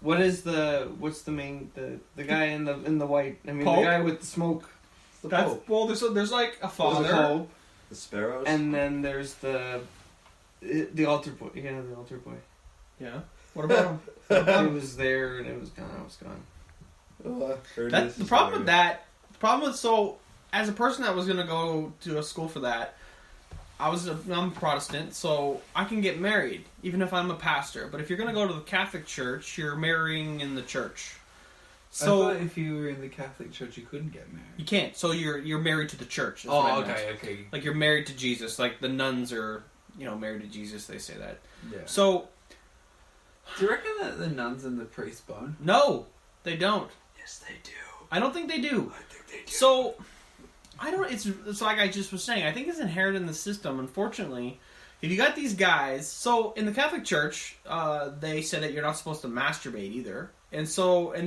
What's the main the guy in the white? I mean Pope? the guy with the smoke. The That's Pope. well. There's like a father. The Pope. The sparrows? And then there's the altar boy. Yeah, the altar boy. Yeah. What about him? It was there and it was gone. It was gone. That's the problem with that. The problem with so as a person that was gonna go to a school for that, I'm Protestant, so I can get married even if I'm a pastor. But if you're gonna go to the Catholic Church, you're marrying in the church. So I thought if you were in the Catholic Church, you couldn't get married. you can't. So you're married to the church. That's what I meant. Okay. Like you're married to Jesus. Like the nuns are married to Jesus. They say that. Yeah. So, Do you reckon that the nuns and the priests bone? no, they don't. Yes, they do. I don't think they do. I think they do. So, I don't. It's like I just was saying. I think it's inherent in the system. Unfortunately, if you got these guys, so in the Catholic Church, they said that you're not supposed to masturbate either, and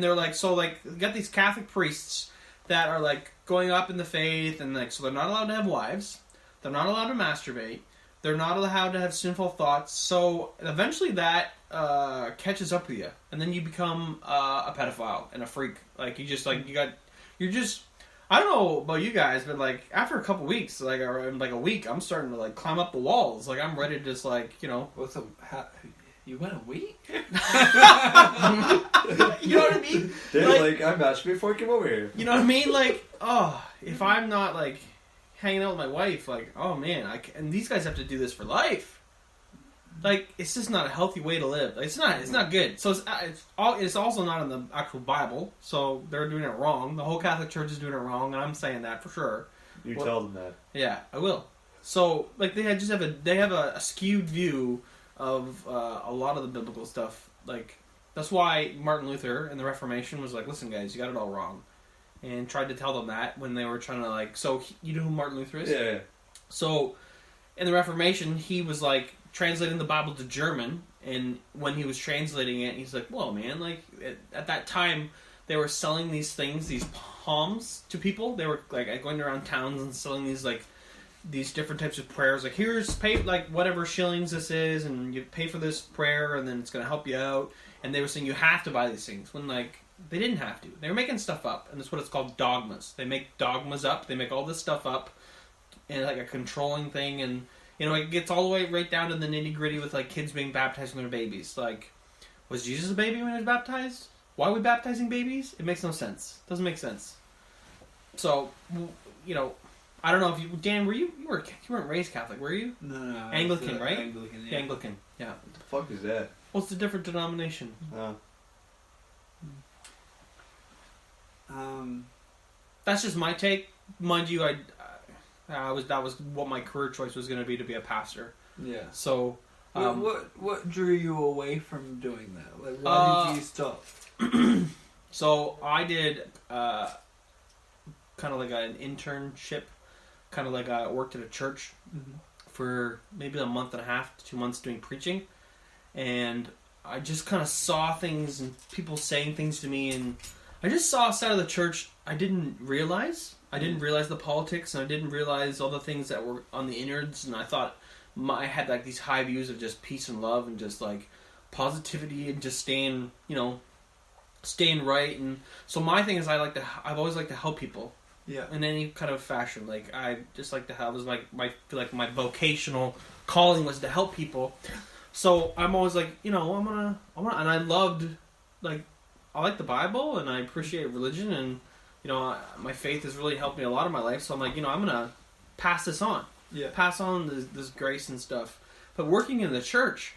they're like, you got these Catholic priests that are like going up in the faith, and like, so they're not allowed to have wives, they're not allowed to masturbate, they're not allowed to have sinful thoughts. So eventually that catches up with you, and then you become a pedophile and a freak. Like you're just. I don't know about you guys, but like after a couple weeks, like or in like a week, I'm starting to like climb up the walls. Like I'm ready to just like What's up? You went a week? you know what I mean? They're like, I matched before I came over here. You know what I mean? Like, oh, if I'm not like hanging out with my wife, like, oh man, and these guys have to do this for life. Like, it's just not a healthy way to live. Like, it's not good. So it's also not in the actual Bible. So they're doing it wrong. The whole Catholic Church is doing it wrong, and I'm saying that for sure. You tell them that. Yeah, I will. So like they have a skewed view of a lot of the biblical stuff. Like that's why Martin Luther and the Reformation was like, listen guys, you got it all wrong, and tried to tell them that when they were trying to like. So you know who Martin Luther is? Yeah. So in the Reformation, he was like translating the Bible to German, and when he was translating it, he's like, well man, like at that time they were selling these things, these palms to people. They were like going around towns and selling these different types of prayers. Like, here's pay like whatever shillings this is, and you pay for this prayer, and then it's going to help you out. And they were saying you have to buy these things when like they didn't have to. They were making stuff up, and that's what it's called, dogmas. They make dogmas up. They make all this stuff up, and like a controlling thing, and it gets all the way right down to the nitty gritty with like kids being baptized when they're babies. Like, was Jesus a baby when he was baptized? Why are we baptizing babies? It makes no sense. It doesn't make sense. So, I don't know if Dan, you weren't raised Catholic, were you? No. Anglican, right? Anglican, yeah. Anglican, yeah. What the fuck is that? What's the different denomination? That's just my take. Mind you, that was what my career choice was going to be a pastor. Yeah. So, what drew you away from doing that? Like, why did you stop? So I did kind of like an internship, kind of like I worked at a church for maybe a month and a half to 2 months doing preaching, and I just kind of saw things and people saying things to me, and I just saw a side of the church I didn't realize. I didn't realize the politics, and I didn't realize all the things that were on the innards, and I thought I had like these high views of just peace and love and just like positivity and just staying right. And so my thing is I've always liked to help people. Yeah. In any kind of fashion. Like, I just like to help. It was like my vocational calling was to help people. So I'm always like, I want to, and I loved, like, I like the Bible, and I appreciate religion, and, my faith has really helped me a lot in my life. So I'm like, I'm going to pass this on. Yeah. Pass on this grace and stuff. But working in the church,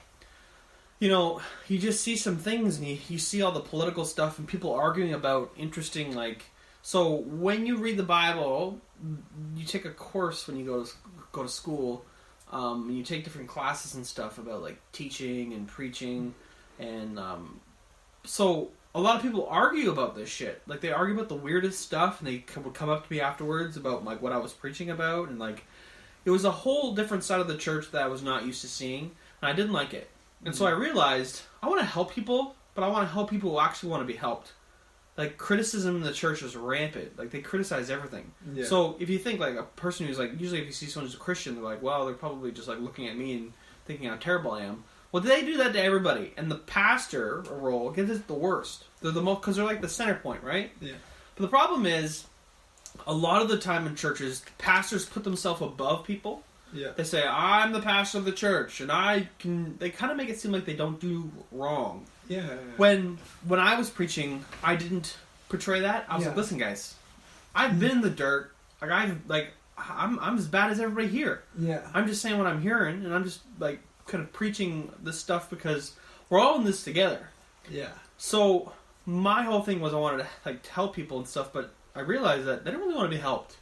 you just see some things, and you see all the political stuff and people arguing about interesting, like, so when you read the Bible, you take a course when you go to school, and you take different classes and stuff about like teaching and preaching, and so a lot of people argue about this shit. Like, they argue about the weirdest stuff, and they would come up to me afterwards about like what I was preaching about, and like it was a whole different side of the church that I was not used to seeing, and I didn't like it. And so I realized I want to help people, but I want to help people who actually want to be helped. Like, criticism in the church is rampant. Like, they criticize everything. Yeah. So if you think like a person who's like, usually if you see someone who's a Christian, they're like, well, they're probably just like looking at me and thinking how terrible I am. Well, they do that to everybody, and the pastor role gets it the worst. They're the most, because they're like the center point, right? Yeah. But the problem is, a lot of the time in churches, pastors put themselves above people. Yeah. They say, I'm the pastor of the church, and they kind of make it seem like they don't do wrong. Yeah. When I was preaching, I didn't portray that. I was like, listen, guys, I've been in the dirt. I'm as bad as everybody here. Yeah. I'm just saying what I'm hearing, and I'm just like kind of preaching this stuff because we're all in this together. Yeah. So my whole thing was I wanted to like tell people and stuff, but I realized that they don't really want to be helped.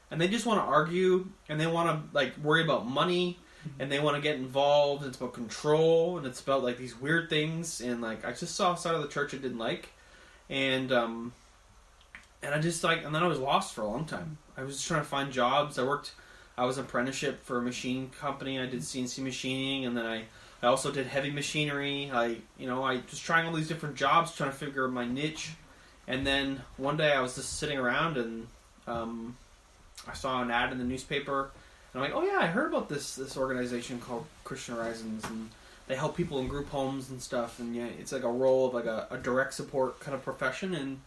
And they just want to argue, and they want to like worry about money, and they want to get involved. It's about control, and it's about like these weird things. And like I just saw a side of the church I didn't like, and I just like, and then I was lost for a long time. I was just trying to find jobs. I was an apprenticeship for a machine company. I did CNC machining, and then I also did heavy machinery. I was trying all these different jobs, trying to figure out my niche. And then one day I was just sitting around, and I saw an ad in the newspaper, and I'm like, oh yeah, I heard about this organization called Christian Horizons, and they help people in group homes and stuff. And yeah, it's like a role of like a direct support kind of profession, and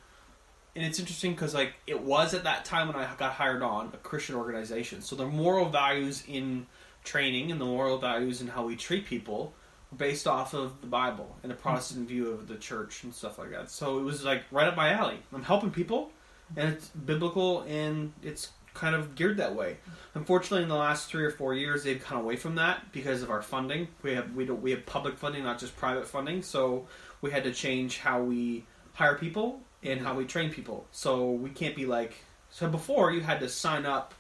it's interesting because like it was at that time when I got hired on a Christian organization, so the moral values in training and the moral values in how we treat people were based off of the Bible and a Protestant view of the church and stuff like that. So it was like right up my alley. I'm helping people, and it's biblical, and it's kind of geared that way. Unfortunately, in the last 3 or 4 years, they've gone away from that because of our funding. We have public funding, not just private funding. So we had to change how we hire people and how we train people. So we can't be like, so before you had to sign up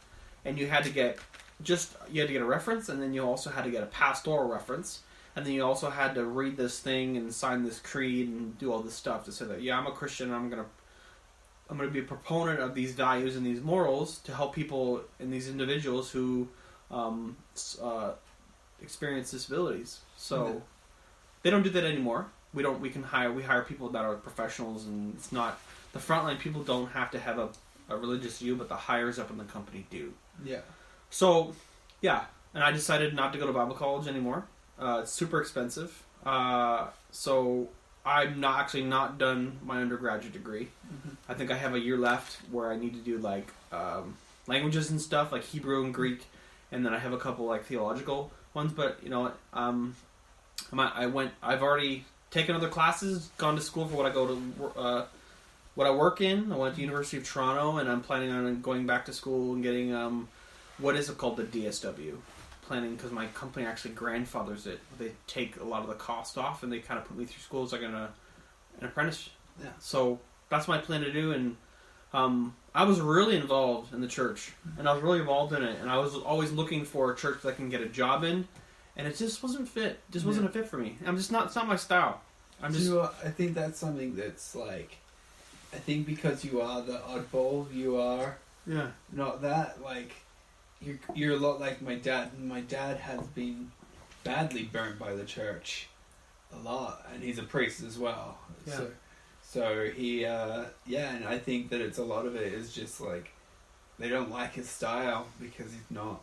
and you had to get a reference, and then you also had to get a pastoral reference, and then you also had to read this thing and sign this creed and do all this stuff to say that, yeah, I'm a Christian, and I'm gonna be a proponent of these values and these morals to help people and these individuals who experience disabilities. So they don't do that anymore. We hire people that are professionals, and it's not the frontline people don't have to have a religious view, but the hires up in the company do. Yeah. So, yeah, and I decided not to go to Bible college anymore. It's super expensive. So I'm not done my undergraduate degree. Mm-hmm. I think I have a year left where I need to do like languages and stuff, like Hebrew and Greek, and then I have a couple like theological ones. But you know, I've already taken other classes, gone to school for what I work in. I went to University of Toronto, and I'm planning on going back to school and getting what is it called, the DSW. Planning, because my company actually grandfathers it. They take a lot of the cost off, and they kind of put me through school as like an apprentice. Yeah. So that's my plan to do, and I was really involved in the church, and I was really involved in it, and I was always looking for a church that I can get a job in, and it just wasn't fit. Just wasn't a fit for me. I'm just not. It's not my style. I think that's something that's like, I think because you are the oddball, you are not that like. You're a lot like my dad, and my dad has been badly burnt by the church a lot, and he's a priest as well. Yeah. So he, and I think that it's a lot of it is just like they don't like his style because he's not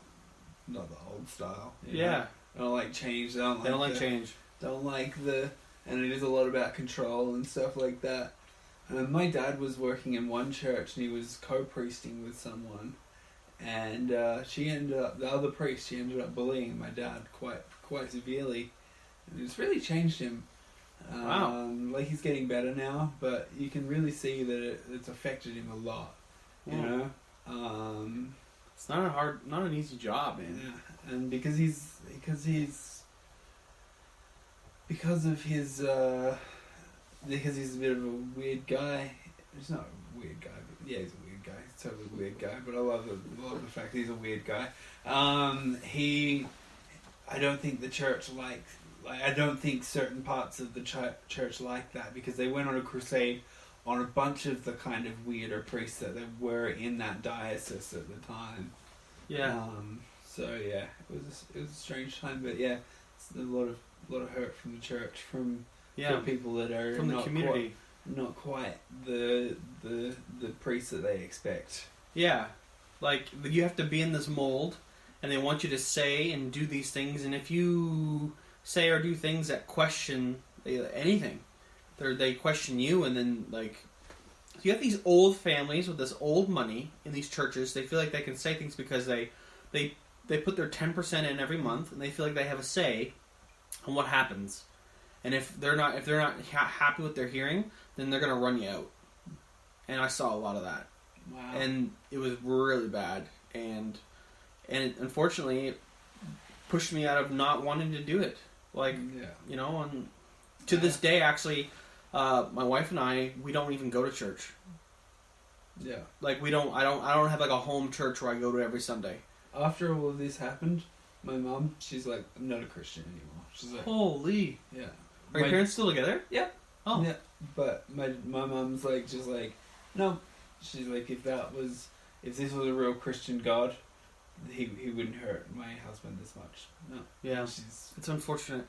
the old style. Yeah. They don't like change. They don't like change. Don't like and it is a lot about control and stuff like that. And my dad was working in one church, and he was co-priesting with someone. And the other priest, she ended up bullying my dad quite severely. And it's really changed him. Wow. Like he's getting better now, but you can really see that it's affected him a lot. You know? It's not an easy job, man. Yeah. And because he's a bit of a weird guy. He's not a weird guy, but yeah, he's a weird guy. He's a totally weird guy, but I love the fact that he's a weird guy. I don't think the church I don't think certain parts of the church like that, because they went on a crusade on a bunch of the kind of weirder priests that were in that diocese at the time. Yeah. So yeah, it was a strange time, but yeah, it's a lot of hurt from the church, from people that are from the community. Not quite the priests that they expect. Yeah, like you have to be in this mold, and they want you to say and do these things, and if you say or do things that question anything, they question you, and then like you have these old families with this old money in these churches. They feel like they can say things because they put their 10% in every month, and they feel like they have a say on what happens. And if they're not happy with their hearing, then they're gonna run you out. And I saw a lot of that. Wow. And it was really bad. And unfortunately, it pushed me out of not wanting to do it. Like, you know, and to this day, actually, my wife and we don't even go to church. Yeah. Like I don't have like a home church where I go to every Sunday. After all of this happened, My mom, she's like, I'm not a Christian anymore. She's like, Holy. yeah. Are your parents still together? Yeah. Oh. Yeah. But my mom's like, just like, no. She's like, if this was a real Christian God, he wouldn't hurt my husband this much. No. Yeah. She's, It's unfortunate.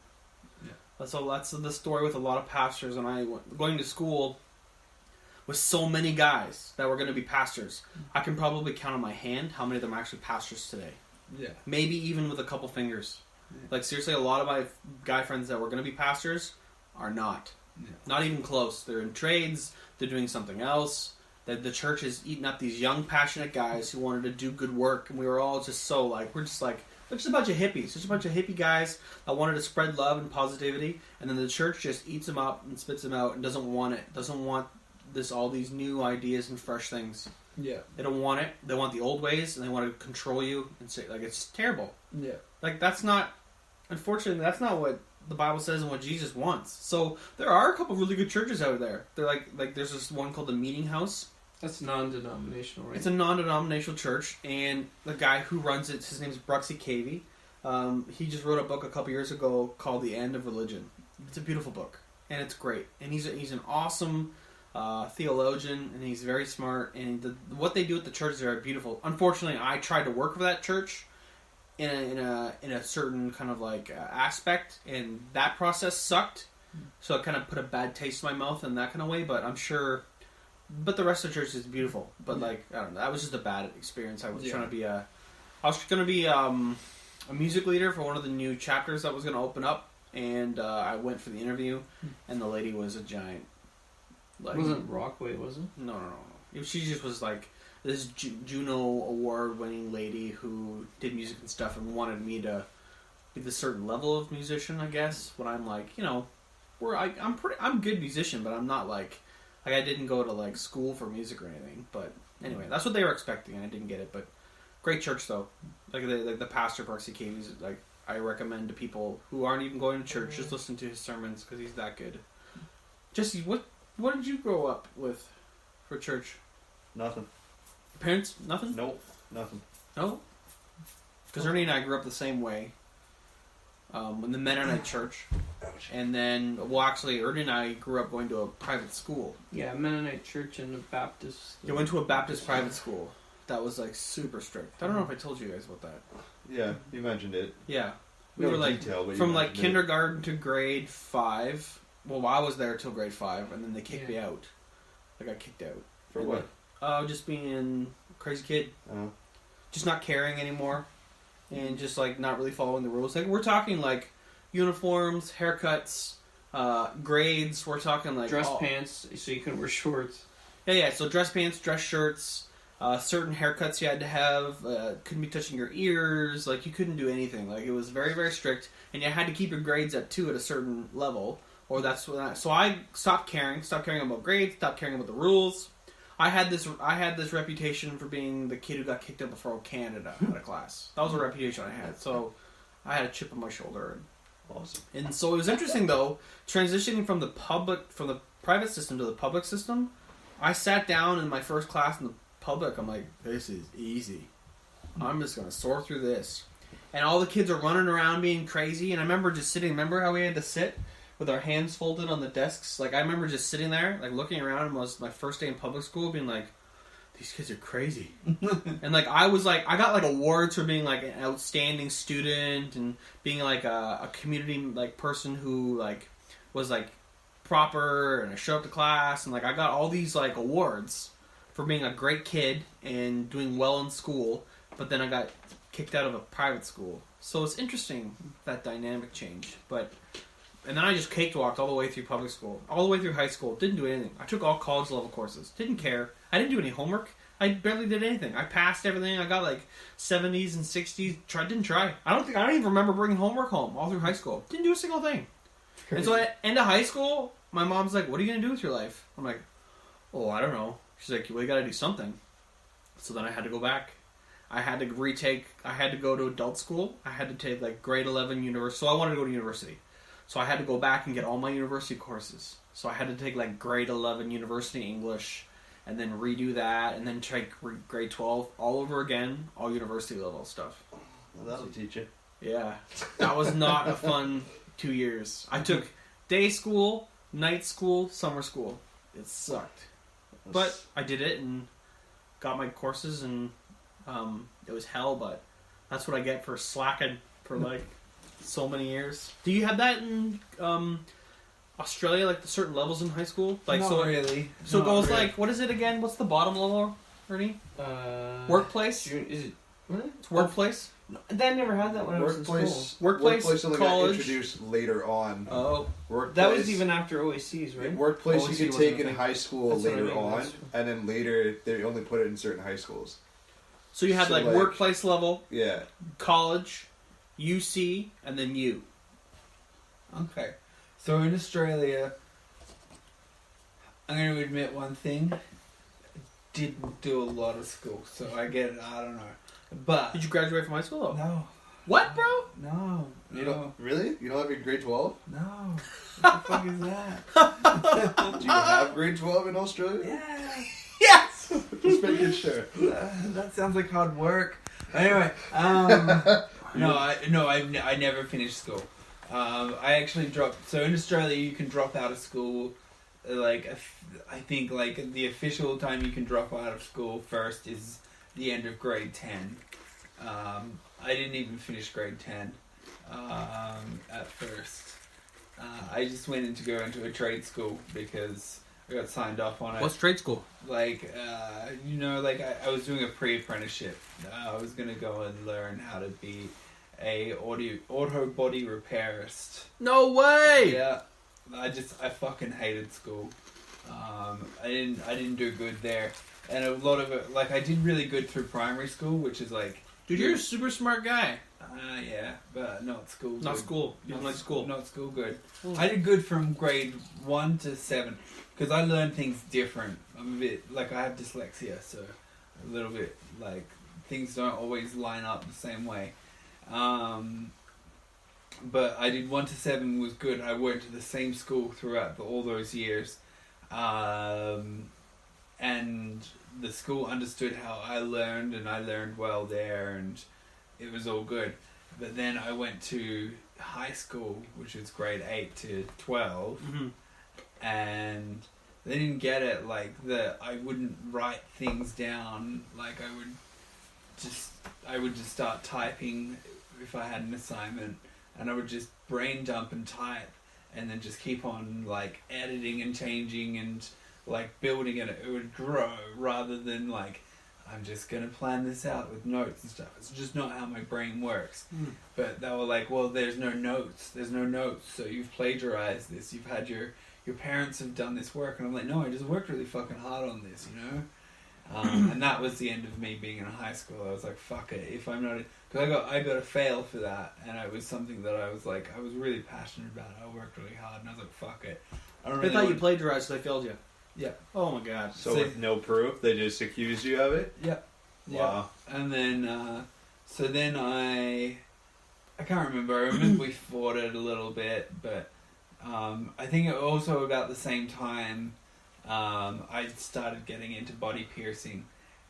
Yeah. That's the story with a lot of pastors. And going to school with so many guys that were going to be pastors. I can probably count on my hand how many of them are actually pastors today. yeah. Maybe even with a couple fingers. Yeah. Like, seriously, a lot of my guy friends that were going to be pastors are not. Yeah. Not even close. They're in trades. They're doing something else. The church is eating up these young, passionate guys who wanted to do good work. And we were all just so, like, we're just a bunch of hippies. Just a bunch of hippie guys that wanted to spread love and positivity. And then the church just eats them up and spits them out and doesn't want it. Doesn't want all these new ideas and fresh things. Yeah. They don't want it. They want the old ways, and they want to control you and say, like, it's terrible. Yeah. Like, unfortunately, that's not what the Bible says and what Jesus wants. So there are a couple really good churches out there. They're like there's this one called the Meeting House. That's non-denominational, right? It's a non-denominational church, and the guy who runs it, his name's Bruxy Cavey. He just wrote a book a couple years ago called The End of Religion. It's a beautiful book, and it's great. And he's an awesome theologian, and he's very smart. And what they do at the church is very beautiful. Unfortunately, I tried to work for that church in a certain kind of like aspect, and that process sucked. So it kind of put a bad taste in my mouth in that kind of way. But I'm sure. But the rest of the church is beautiful. But like, I don't know, that was just a bad experience. I was trying to be I was going to be a music leader for one of the new chapters that was going to open up, and I went for the interview, and the lady was a giant. Like, It wasn't Rockway, was it? No. She just was like this Juno award-winning lady who did music and stuff, and wanted me to be the certain level of musician, I guess. When I'm like, I'm a good musician, but I'm not like I didn't go to like school for music or anything. But anyway, that's what they were expecting, and I didn't get it. But great church though. Like the pastor Bruxy Cavey's, like I recommend to people who aren't even going to church, just listen to his sermons because he's that good. Jesse, what did you grow up with for church? Nothing. Parents? Nothing? Nope. Nothing. No? Because Ernie and I grew up the same way. In the Mennonite church. And then, actually, Ernie and I grew up going to a private school. Yeah, Mennonite church and a Baptist. We went to a Baptist private school that was, like, super strict. I don't know if I told you guys about that. Yeah, you mentioned it. Yeah. We No were, like, detail, but you from, like, mentioned it. kindergarten to grade 5. Well, I was there till grade 5, and then they kicked me out. I got kicked out. For what? Just being a crazy kid. Just not caring anymore. And just, like, not really following the rules. Like, we're talking, like, uniforms, haircuts, grades. We're talking, like... Dress pants, so you couldn't wear shorts. Yeah. So dress pants, dress shirts, certain haircuts you had to have. Couldn't be touching your ears. Like, you couldn't do anything. Like, it was very, very strict. And you had to keep your grades at 2 at a certain level. Or that's when so I stopped caring about grades, stopped caring about the rules. I had this reputation for being the kid who got kicked out before Canada out of class. That was a reputation I had. So I had a chip on my shoulder. Awesome. And so it was interesting though, transitioning from the private system to the public system. I sat down in my first class in the public. I'm like, this is easy. I'm just gonna soar through this. And all the kids are running around being crazy. And I remember just sitting. Remember how we had to sit with our hands folded on the desks? Like, I remember just sitting there, like, looking around. And it was my first day in public school, being like, these kids are crazy. And, like, I got, like, awards for being, like, an outstanding student and being, like, a community, like, person who, like, was, like, proper and I showed up to class. And, like, I got all these, like, awards for being a great kid and doing well in school. But then I got kicked out of a private school. So it's interesting, that dynamic change. And then I just cakewalked all the way through public school, all the way through high school. Didn't do anything. I took all college level courses. Didn't care. I didn't do any homework. I barely did anything. I passed everything. I got like 70s and 60s. Didn't try. I don't even remember bringing homework home all through high school. Didn't do a single thing. And so at the end of high school, my mom's like, "What are you gonna do with your life?" I'm like, "Oh, I don't know." She's like, "Well, you gotta do something." So then I had to go back. I had to go to adult school. I had to take like grade 11 university. So I wanted to go to university. So I had to go back and get all my university courses. So I had to take like grade 11 university English and then redo that and then take grade 12 all over again, all university level stuff. Well, that'll teach you. Yeah, that was not a fun 2 years. I took day school, night school, summer school. It sucked, but I did it and got my courses, and it was hell. But that's what I get for slacking for like so many years. Do you have that in Australia, like the certain levels in high school? Like Not so, really. so it Not goes really. like, what is it again? What's the bottom level, Ernie? Workplace. Is it? What? It's workplace. That never had that when I was in school. Workplace, only college. got introduced later on. Oh, Workplace. That was even after OACs, right? Workplace OAC you could wasn't take a in thing. high school That's what I later mean, on, that's- and then later they only put it in certain high schools. so you had So, like like- workplace level, Yeah. college, UC, and then U. Okay. So in Australia, I'm going to admit one thing. I didn't do a lot of school, so I get it. I don't know. But Did you graduate from high school though? no, What, bro? no, You no, don't really? You don't have your grade 12? no. What the fuck is that? Do you have grade 12 in Australia? Yeah. Yes. Just making sure. That sounds like hard work. Anyway, I never finished school. I actually dropped. So in Australia, you can drop out of school. I think like the official time you can drop out of school first is the end of grade 10. I didn't even finish grade 10 at first. I just went in to go into a trade school because I got signed up on it. What's trade school? I was doing a pre-apprenticeship. I was going to go and learn how to be a auto body repairist. No way. Yeah, I fucking hated school. I didn't do good there, and a lot of it, like I did really good through primary school, which is like, Dude, you're a super smart guy. yeah, but not school. Not good. school. You don't like school. Not school good. Mm. I did good from grade 1 to 7 because I learned things different. I'm a bit like I have dyslexia, so a little bit like things don't always line up the same way. But I did 1 to 7 was good. I went to the same school throughout all those years, and the school understood how I learned, and I learned well there, and it was all good. But then I went to high school, which was grade 8 to 12, Mm-hmm. and they didn't get it. Like I wouldn't write things down. Like I would just start typing if I had an assignment, and I would just brain dump and type, and then just keep on like editing and changing and like building it. It would grow rather than like I'm just gonna plan this out with notes and stuff. It's just not how my brain works. But they were like, well, there's no notes, so you've plagiarized this. You've had your parents have done this work, and I'm like, no, I just worked really fucking hard on this, you know. And that was the end of me being in high school. I was like, fuck it. If I'm not, because I got a fail for that, and it was something that I was really passionate about. I worked really hard, and I was like, fuck it. I don't They really thought you want- plagiarized, so they failed you. Yeah. Oh my god. So See- with no proof, they just accused you of it? Yeah. Wow. And then, so then I can't remember. I remember we fought it a little bit, but I think it also about the same time I started getting into body piercing,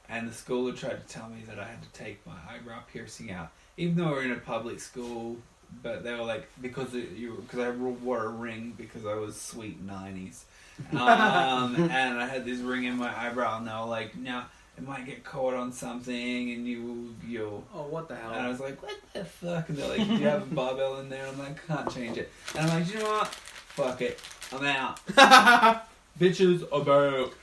and the school had tried to tell me that I had to take my eyebrow piercing out, even though we're in a public school. But they were like, because I wore a ring because I was sweet 90s, and I had this ring in my eyebrow, and they were like, no. It might get caught on something, and you'll. Oh, what the hell? And I was like, what the fuck? And they're like, do you have a barbell in there? I'm like, can't change it. And I'm like, you know what? Fuck it. I'm out. Bitches about.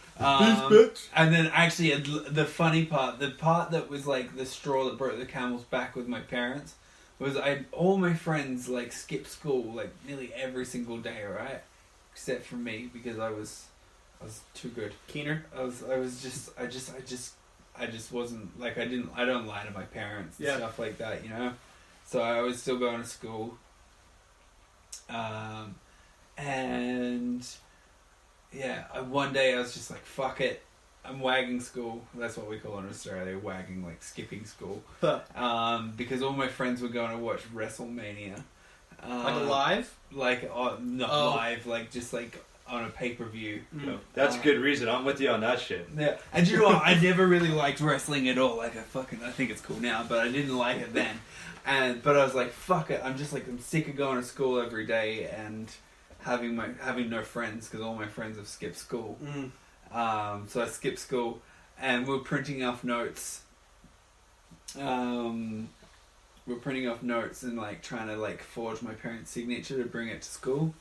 And then actually, the funny part, the part that was like the straw that broke the camel's back with my parents, was all my friends like skipped school like nearly every single day, right? Except for me, because I was too good. Keener. I just wasn't like I don't lie to my parents and stuff like that, you know. So I was still going to school, and yeah, one day I was just like, fuck it, I'm wagging school. That's what we call it in Australia, wagging, like skipping school. Because all my friends were going to watch WrestleMania, Like live? like not live, like just like on a pay-per-view. That's a good reason. I'm with you on that shit. Yeah, and you know what? I never really liked wrestling at all. Like I think it's cool now, but I didn't like it then. But I was like, fuck it. I'm sick of going to school every day and having no friends because all my friends have skipped school. So I skipped school, and we're printing off notes. We're printing off notes and like trying to like forge my parents' signature to bring it to school.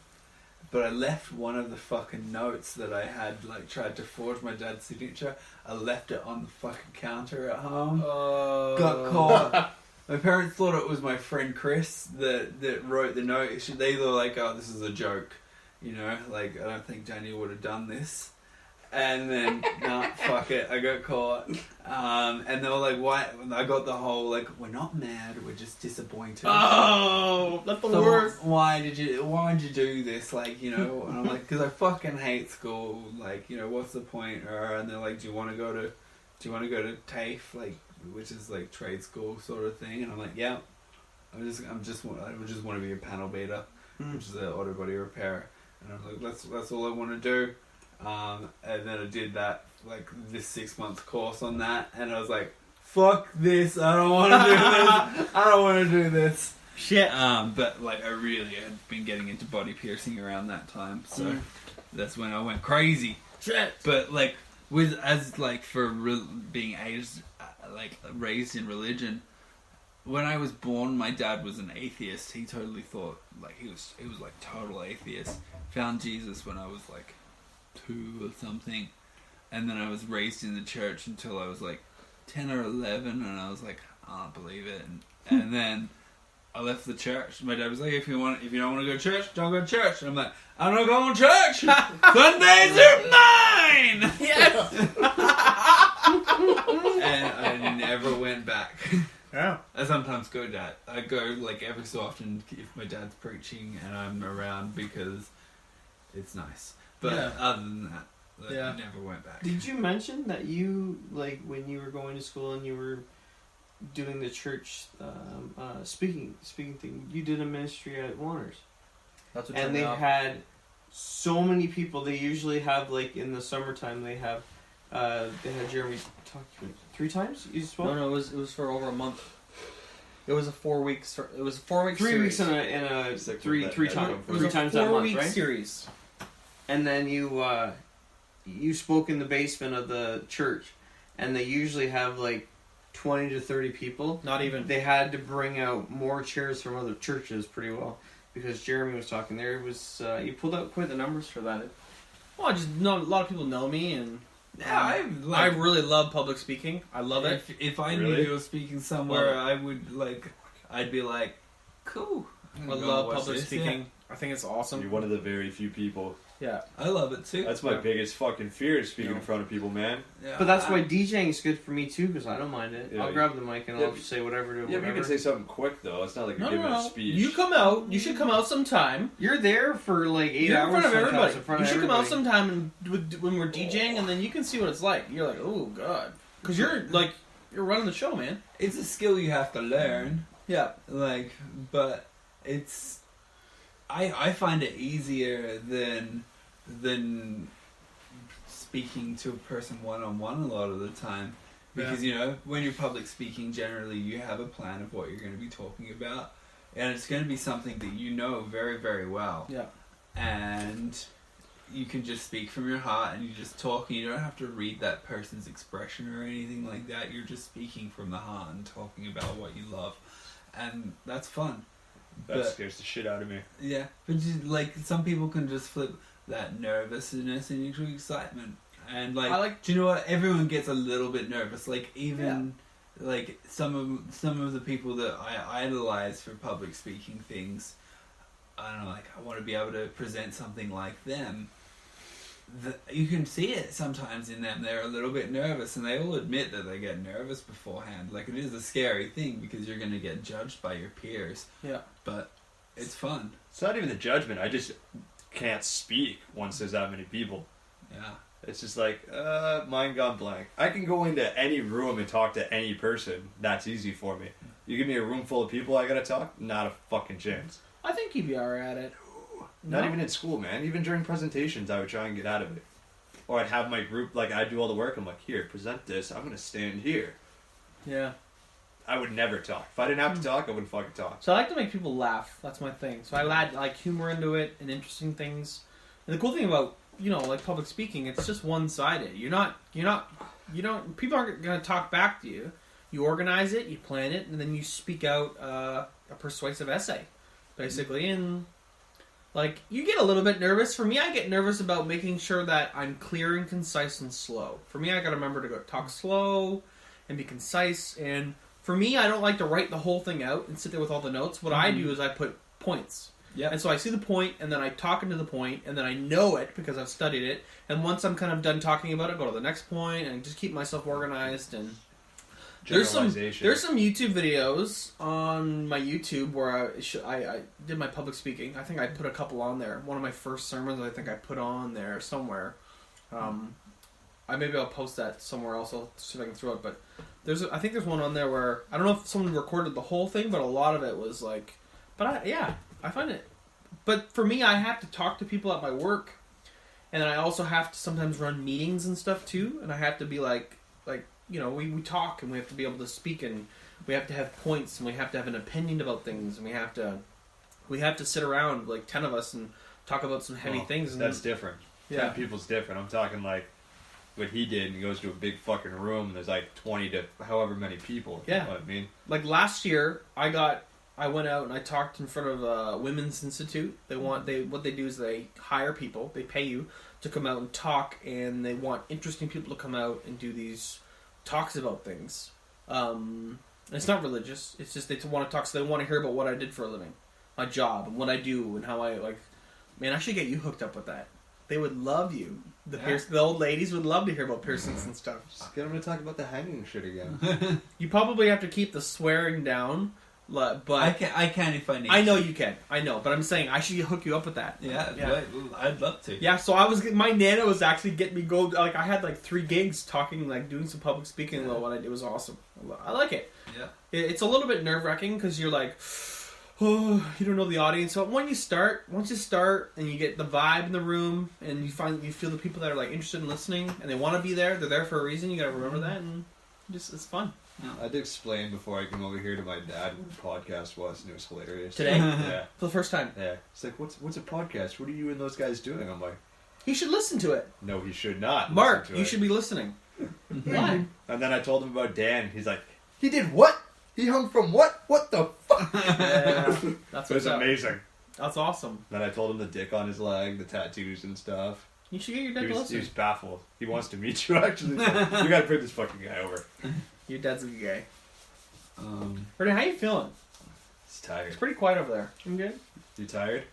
But I left one of the fucking notes that I had like tried to forge my dad's signature. I left it on the fucking counter at home. Got caught. My parents thought it was my friend Chris that wrote the note. They were like, "Oh, this is a joke," you know. Like, I don't think Daniel would have done this. And then, nah, fuck it. I got caught. And they were like, "Why?" I got the whole like, "We're not mad. We're just disappointed." Oh, that's the worst. Why did you do this? Like, you know. And I'm like, because I fucking hate school. Like, you know, what's the point? And they're like, "Do you want to go to TAFE?" Like, which is like trade school sort of thing. And I'm like, "Yeah." I just want to be a panel beater, which is an auto body repair. And I'm like, that's all I want to do. And then I did that, like, this 6 month course on that, and I was like, fuck this, I don't want to do this, I don't want to do this. Shit. But, like, I really had been getting into body piercing around that time, so that's when I went crazy. Shit. But, like, being raised in religion, when I was born, my dad was an atheist. He totally thought, like, he was like, total atheist. Found Jesus when I was, like, 2 or something, and then I was raised in the church until I was like 10 or 11, and I was like, I don't believe it, and then I left the church. My dad was like, if you don't want to go to church, don't go to church. And I'm like, I'm not going to church. Sundays are mine. Yes. And I never went back. Yeah. I sometimes go that. I go like every so often if my dad's preaching and I'm around because it's nice. But other than that, I never went back. Did you mention that you, like, when you were going to school and you were doing the church speaking thing, you did a ministry at Warner's? That's what and they had so many people. They usually have, like, in the summertime, they had Jeremy talk to me 3 times. You spoke? No, it was for over a month. It was a 4 weeks. It was a 4 week. 3 weeks series. in a three times. It was 3 a times that 4 month, week right? series. And then you spoke in the basement of the church, and they usually have like 20 to 30 people. Not even. They had to bring out more chairs from other churches pretty well because Jeremy was talking there. It was you pulled out quite the numbers for that. Well, I just know a lot of people know me, and I really love public speaking. I love it. If I knew you were speaking somewhere, I'd be like, cool. I love public speaking. I think it's awesome. You're one of the very few people. Yeah. I love it too. That's my biggest fucking fear, is speaking in front of people, man. Yeah. But that's why DJing is good for me too, because I don't mind it. Yeah, I'll grab the mic and I'll just say whatever to Yeah, whatever. but you can say something quick, though. It's not like you're giving a speech. You come out. You should come out sometime. You're there for like 8 You're hours. in front of sometimes, everybody. in front You of should come out everybody. sometime when we're DJing, and then you can see what it's like. You're like, oh god, because you're running the show, man. It's a skill you have to learn. Yeah. Like, but it's... I find it easier than speaking to a person one-on-one a lot of the time. Because, you know, when you're public speaking, generally you have a plan of what you're going to be talking about. And it's going to be something that you know very, very well. Yeah. And you can just speak from your heart and you just talk, and you don't have to read that person's expression or anything like that. You're just speaking from the heart and talking about what you love. And that's fun. That scares the shit out of me. Yeah, but just, like, some people can just flip that nervousness into excitement. And do you know what? Everyone gets a little bit nervous. Like, even like some of the people that I idolize for public speaking things, I don't know, like, I want to be able to present something like them. You can see it sometimes in them. They're a little bit nervous, and they all admit that they get nervous beforehand. Like, it is a scary thing because you're going to get judged by your peers. Yeah. But it's fun. It's not even the judgment. I just can't speak once there's that many people. Yeah. It's just like, mind gone blank. I can go into any room and talk to any person. That's easy for me. You give me a room full of people I gotta talk, not a fucking chance. I think you'd be alright at it. Not No? even in school, man. Even during presentations, I would try and get out of it. Or I'd have my group, like, I'd do all the work. I'm like, here, present this. I'm going to stand here. Yeah. I would never talk. If I didn't have to talk, I wouldn't fucking talk. So I like to make people laugh. That's my thing. So I add like humor into it and interesting things. And the cool thing about, you know, like public speaking, it's just one-sided. You don't, people aren't going to talk back to you. You organize it, you plan it, and then you speak out a persuasive essay, basically. And like, you get a little bit nervous. For me, I get nervous about making sure that I'm clear and concise and slow. For me, I got to remember to go talk slow and be concise. And for me, I don't like to write the whole thing out and sit there with all the notes. What I do is I put points. Yeah. And so I see the point, and then I talk into the point, and then I know it because I've studied it. And once I'm kind of done talking about it, go to the next point, and just keep myself organized. And there's some YouTube videos on my YouTube where I did my public speaking. I think I put a couple on there. One of my first sermons, I think I put on there somewhere. Maybe I'll post that somewhere else. I'll see if I can throw it. But I think there's one on there where I don't know if someone recorded the whole thing, but a lot of it was like. But I find it. But for me, I have to talk to people at my work, and then I also have to sometimes run meetings and stuff too. And I have to be like you know, we talk and we have to be able to speak, and we have to have points, and we have to have an opinion about things, and we have to sit around like 10 of us and talk about some heavy things. And That's different. Yeah. 10 people's different. I'm talking like what he did, and he goes to a big fucking room, and there's like 20 to however many people. Yeah. You know what I mean? Like last year, I went out and I talked in front of a women's institute. What they do is they hire people, they pay you to come out and talk, and they want interesting people to come out and do these talks about things. It's not religious. It's just they want to talk, so they want to hear about what I did for a living, my job, and what I do, and how I like. Man, I should get you hooked up with that. They would love you. The old ladies would love to hear about piercings and stuff. Just get him to talk about the hanging shit again. You probably have to keep the swearing down, but I can if I need. I know you can. I know, but I'm saying I should hook you up with that. Yeah, Yeah. I'd love to. Yeah, so my nana was actually getting me go. Like I had like 3 gigs talking, like doing some public speaking. It was awesome. I like it. Yeah. It's a little bit nerve wracking because you're like, oh, you don't know the audience. So once you start, and you get the vibe in the room, and you feel the people that are like interested in listening, and they want to be there. They're there for a reason. You got to remember that, and it's fun. I had to explain before I came over here to my dad what the podcast was, and it was hilarious. Today? Yeah. For the first time. Yeah. It's like, what's a podcast? What are you and those guys doing? I'm like, He should listen to it. no, he should not. Mark, listen to you it. should be listening. Why? And then I told him about Dan. He's like, he did what? He hung from what? What the fuck? Yeah, that's It was what's up. amazing. That's awesome. Then I told him the dick on his leg, the tattoos and stuff. You should get your dad He to was listen. baffled. He wants to meet you, actually. We gotta bring this fucking guy over. Your dad's a good guy. Ernie, how you feeling? He's tired. It's pretty quiet over there. I'm good. You tired?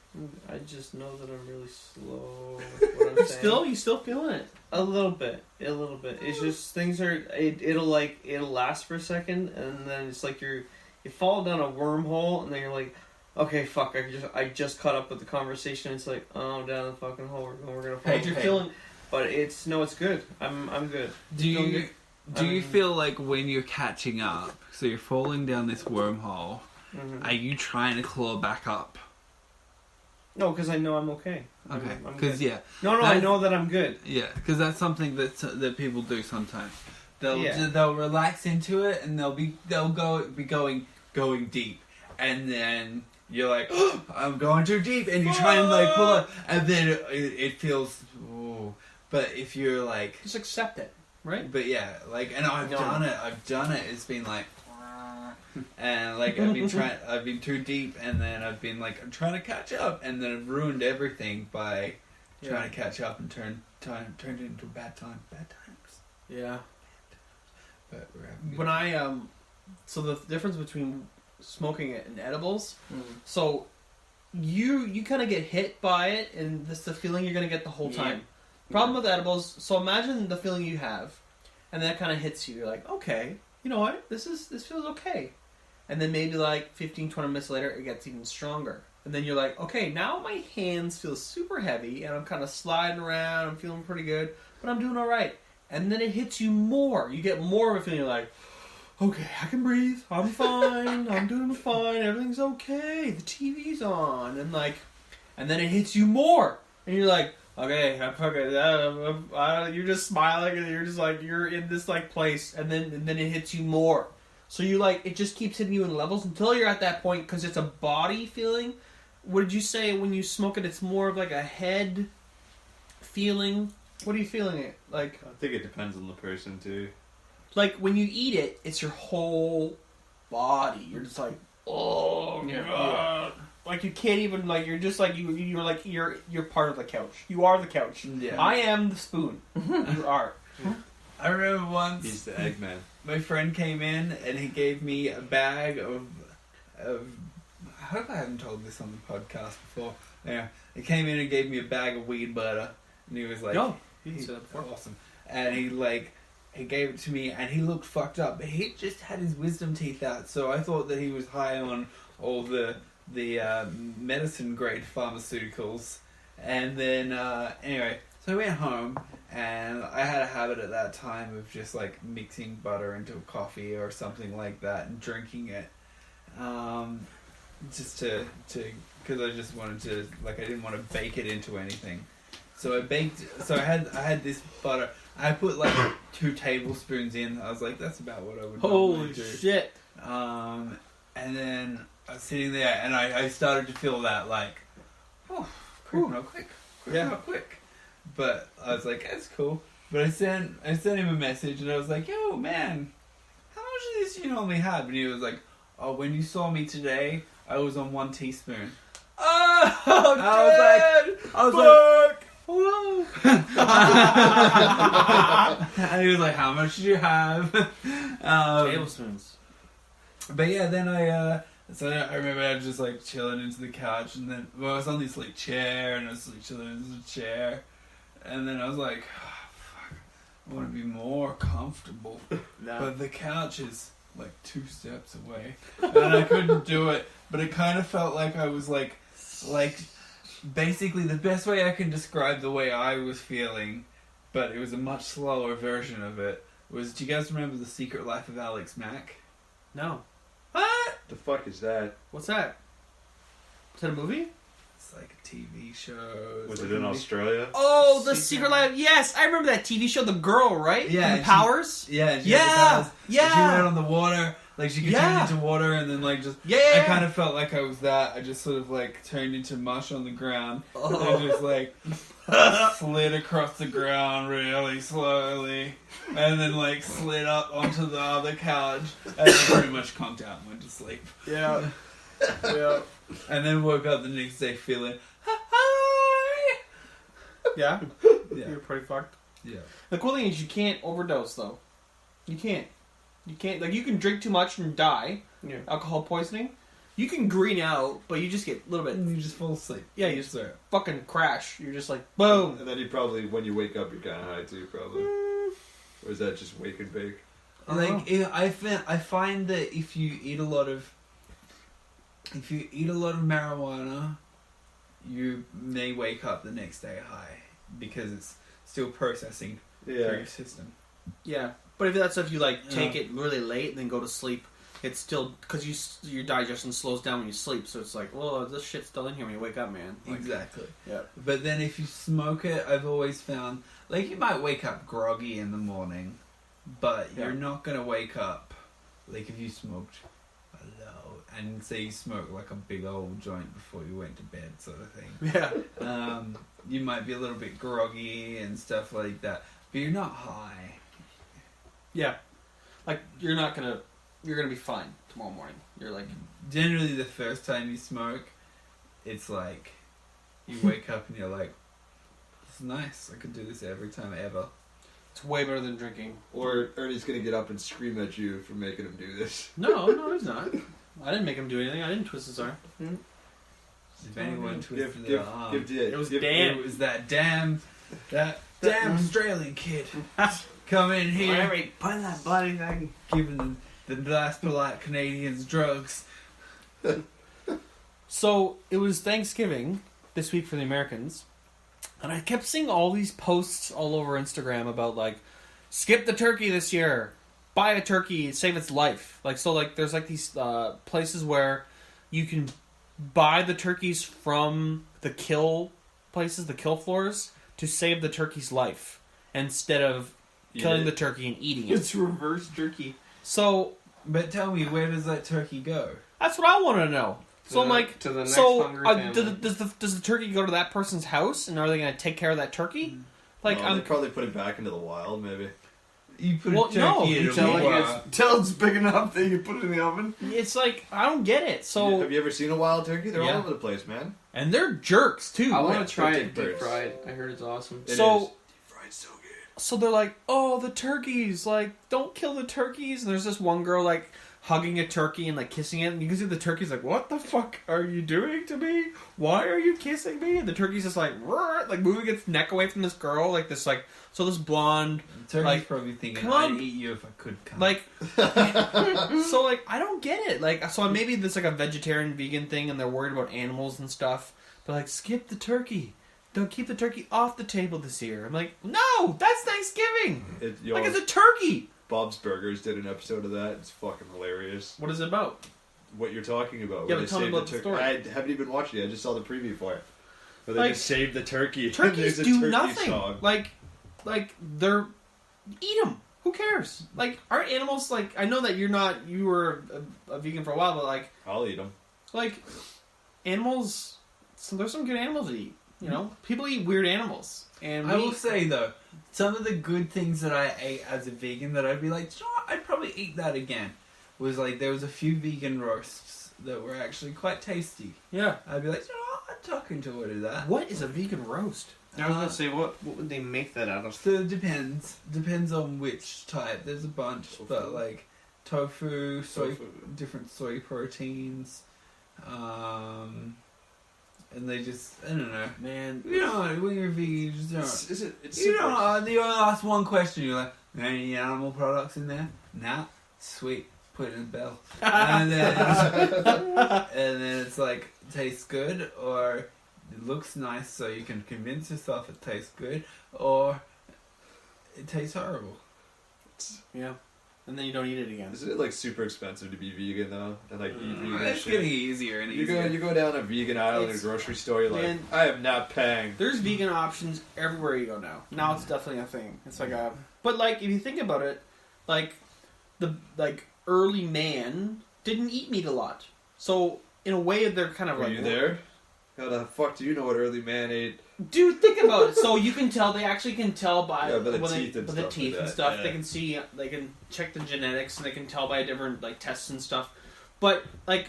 I just know that I'm really slow with what I'm saying. You still feeling it? A little bit. It's just things are. It'll last for a second, and then it's like you fall down a wormhole, and then you're like, okay, fuck. I just caught up with the conversation. It's like, oh, I'm down the fucking hole. We're gonna fall. You're feeling. But it's good. I'm good. Do you feel like when you're catching up, so you're falling down this wormhole, are you trying to claw back up? No, because I know I'm okay. Okay, I'm because good. I know that I'm good. Yeah, because that's something that people do sometimes. They'll Yeah. they'll relax into it, and they'll be going deep, and then you're like, oh, I'm going too deep, and you try and like pull up, and then it feels. Ooh. But if you're like, Just accept it, right? but yeah, like, and I've done it. It's been like, and like I've been too deep, and then I've been like, I'm trying to catch up, and then I've ruined everything by trying to catch up and turned it into bad times. Yeah. But we're having When so the difference between smoking it and edibles, so you kind of get hit by it, and this is the feeling you're going to get the whole time. Problem with edibles, so imagine the feeling you have, and then it kind of hits you. You're like, okay, you know what? This feels okay. And then maybe like 15, 20 minutes later, it gets even stronger. And then you're like, okay, now my hands feel super heavy, and I'm kind of sliding around. I'm feeling pretty good, but I'm doing all right. And then it hits you more. You get more of a feeling. You're like, okay, I can breathe. I'm fine. I'm doing fine. Everything's okay. The TV's on. And like, and then it hits you more, and you're like, okay, you're just smiling, and you're just like, you're in this like place, and then it hits you more. So you like, it just keeps hitting you in levels until you're at that point, because it's a body feeling. What did you say when you smoke it? It's more of like a head feeling. What are you feeling it like? I think it depends on the person too. Like when you eat it, it's your whole body. You're just like, oh god. Like you can't even like. You're just like you're like you're part of the couch. You are the couch. Yeah. I am the spoon. You are. I remember once He's the Eggman. my friend came in and he gave me a bag of I hope I haven't told this on the podcast before. Yeah, he came in and gave me a bag of weed butter, and he was like, No, you didn't say that before. Awesome. And he gave it to me, and he looked fucked up, but he just had his wisdom teeth out, so I thought that he was high on all the medicine grade pharmaceuticals. And then anyway, so I went home, and I had a habit at that time of just like mixing butter into a coffee or something like that and drinking it, just to because I just wanted to, like, I didn't want to bake it into anything. So I baked. So I had this butter. I put like 2 tablespoons in. I was like, that's about what I would normally Holy do. shit! And then I was sitting there, and I started to feel that like, oh, quick, not quick, not quick. But I was like, that's cool. But I sent him a message, and I was like, yo, man, how much of this you normally have? And he was like, oh, when you saw me today, I was on 1 teaspoon. Oh, I was like, whoa. And he was like, how much did you have? tablespoons. But yeah, then I remember I was just like chilling into the couch, and then I was on this like chair, and I was like chilling into the chair, and then I was like, oh, fuck, I want to be more comfortable. But the couch is like 2 steps away, and I couldn't do it. But it kind of felt like I was like basically the best way I can describe the way I was feeling, but it was a much slower version of it. Was, do you guys remember The Secret Life of Alex Mack? No. What? The fuck is that? What's that? Is that a movie? It's like a TV show. Was it in Australia? Oh, The Secret Life. Yes, I remember that TV show. The girl, right? Yeah, And the she- powers. Yeah, and she Yeah, had the powers. yeah. And she went on the water. Like, she could turn Yeah. into water, and then, like, just... Yeah. I kind of felt like I was that. I just sort of, like, turned into mush on the ground. Oh. And just, like, slid across the ground really slowly. And then, like, slid up onto the other couch. And then pretty much conked out and went to sleep. Yeah. Yeah. And then woke up the next day feeling... Hi! Yeah. Yeah. You're pretty fucked. Yeah. The cool thing is you can't overdose, though. You can't. You can't. Like, you can drink too much and die. Yeah. Alcohol poisoning. You can green out, but you just get a little bit... And you just fall asleep. Yeah, you just Sorry. fucking crash. You're just like, boom. And then you probably, when you wake up, you're kind of high too, probably. Or is that just wake and bake? Like, I find that if you eat a lot of marijuana, you may wake up the next day high because it's still processing through your system. Yeah. But if that's if you, like, take it really late and then go to sleep, it's still... Because your digestion slows down when you sleep, so it's like, well, this shit's still in here when you wake up, man. Like, Exactly. Yeah. But then if you smoke it, I've always found, like, you might wake up groggy in the morning, but Yeah. you're not going to wake up, like, if you smoked a low, and say you smoked, like, a big old joint before you went to bed, sort of thing. Yeah. You might be a little bit groggy and stuff like that, but you're not high. Yeah. Like, you're gonna be fine tomorrow morning. You're like... Generally, the first time you smoke, it's like, you wake up and you're like, it's nice, I could do this every time ever. It's way better than drinking. Or Ernie's gonna get up and scream at you for making him do this. No, he's not. I didn't make him do anything. I didn't twist his arm. If anyone twisted Give their arm, Did. It was Give- Dan. it was that damn Australian kid come in here Put that bloody thing. giving the last polite Canadians drugs. So, it was Thanksgiving this week for the Americans. And I kept seeing all these posts all over Instagram about, like, skip the turkey this year. Buy a turkey, save its life. Like, so, like, there's, like, these places where you can buy the turkeys from the kill places, the kill floors, to save the turkey's life instead of killing the turkey and eating it. It's reverse jerky. So, But tell me, where does that turkey go? that's what I want to know. So I'm like, to the next so hungry family. does the turkey go to that person's house, and are they going to take care of that turkey? Like, They probably put it back into the wild, maybe. You put Well, a turkey no, in you a tell wok. Till it's big enough that you put it in the oven. it's like I don't get it. So, Have you ever seen a wild turkey? They're Yeah. all over the place, man. and they're jerks too. I yeah, want to try they're it big deep birds. fried. I heard it's awesome. It So- is. Fried so good. So they're like, oh, the turkeys, like, don't kill the turkeys. And there's this one girl, like, hugging a turkey and, like, kissing it. And you can see the turkey's like, what the fuck are you doing to me? Why are you kissing me? And the turkey's just like, "Rrr," like, moving its neck away from this girl. Like, this, like, so this blonde, The turkey's Like, probably thinking, come on. I'd eat you if I could come. like, so, like, I don't get it. Like, so maybe there's, like, a vegetarian, vegan thing and they're worried about animals and stuff. But, like, skip the turkey. Don't keep the turkey off the table this year. I'm like, no, that's Thanksgiving. Like, it's a turkey. Bob's Burgers did an episode of that. It's fucking hilarious. What is it about? What you're talking about? Yeah, where but they tell me saved about the turkey. story. I haven't even watched it. I just saw the preview for it. Where they Like, just saved the turkey. Turkeys There's a do turkey nothing. song. Like they're eat them. Who cares? Like, aren't animals like? I know that you were a vegan for a while, but I'll eat them. like animals. So there's some good animals to eat. You know, people eat weird animals, and I we, will say though, some of the good things that I ate as a vegan that I'd be like, "Do you know what? I'd probably eat that again. Was like there was a few vegan roasts that were actually quite tasty. yeah. I'd be like, "Do you know what? I'd tuck into it of that. What is a vegan roast? I was gonna say, what would they make that out of? So it depends on which type. There's a bunch, Tofu. but like tofu, soy, Tofu. different soy proteins, and they just I don't know. Man, You know, when you're vegan, you just don't. It's You super- know, you only ask one question. You're like, any animal products in there? Nah, sweet. Put it in the bell, and then it's like tastes good, or it looks nice, so you can convince yourself it tastes good, or it tastes horrible. yeah. And then you don't eat it again. Isn't it like super expensive to be vegan though? And like eat vegan It's shit? getting easier and You easier. go down a vegan aisle in a It's- grocery store. You're like, man. I am not paying. There's vegan options everywhere you go now. Now it's definitely a thing. It's like a, but like if you think about it, like the early man didn't eat meat a lot. So in a way, they're kind of Were like, you there? How the fuck do you know what early man ate? dude, think about it. So you can tell. They actually can tell by Yeah, by the when teeth and by stuff the teeth like and that, stuff. yeah. They can see. They can check the genetics, and they can tell by different like tests and stuff. But like,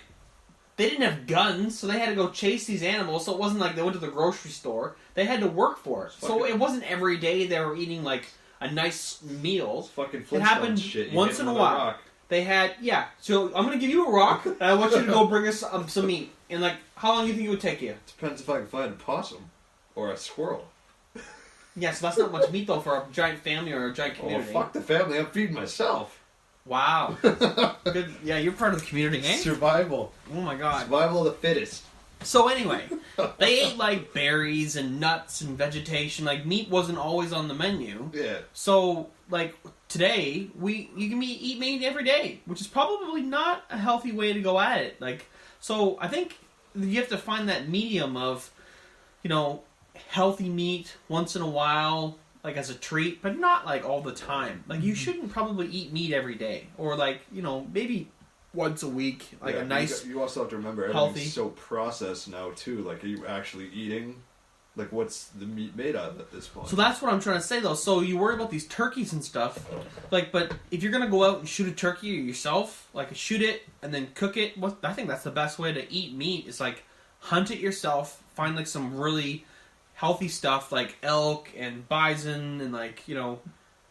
they didn't have guns, so they had to go chase these animals. So it wasn't like they went to the grocery store. They had to work for it. So Fucking- it wasn't every day they were eating like a nice meal. It's fucking It happened Flintstone shit. You once hit in him a with while. rock. They had, yeah. So I'm gonna give you a rock, and I want you to go bring us some meat. And like, how long do you think it would take you? Depends if I can find a possum or a squirrel. Yeah, so that's not much meat though for a giant family or a giant Oh, community. fuck the family. I'm feeding myself. Wow. Good. Yeah, you're part of the community, eh? Survival. Oh my god. Survival of the fittest. So anyway, they ate like berries and nuts and vegetation. Like meat wasn't always on the menu. Yeah. So like today, you can eat meat every day, which is probably not a healthy way to go at it. Like, so I think you have to find that medium of, you know, healthy meat once in a while, like as a treat, but not like all the time. Like you shouldn't probably eat meat every day, or like, you know, maybe once a week, like Yeah, a nice. You also have to remember healthy- everything's so processed now too. Like, are you actually eating? Like, what's the meat made out of at this point? So that's what I'm trying to say, though. So you worry about these turkeys and stuff, like, but if you're gonna go out and shoot a turkey yourself, like shoot it and then cook it, I think that's the best way to eat meat. Is like hunt it yourself, find like some really healthy stuff like elk and bison and like, you know,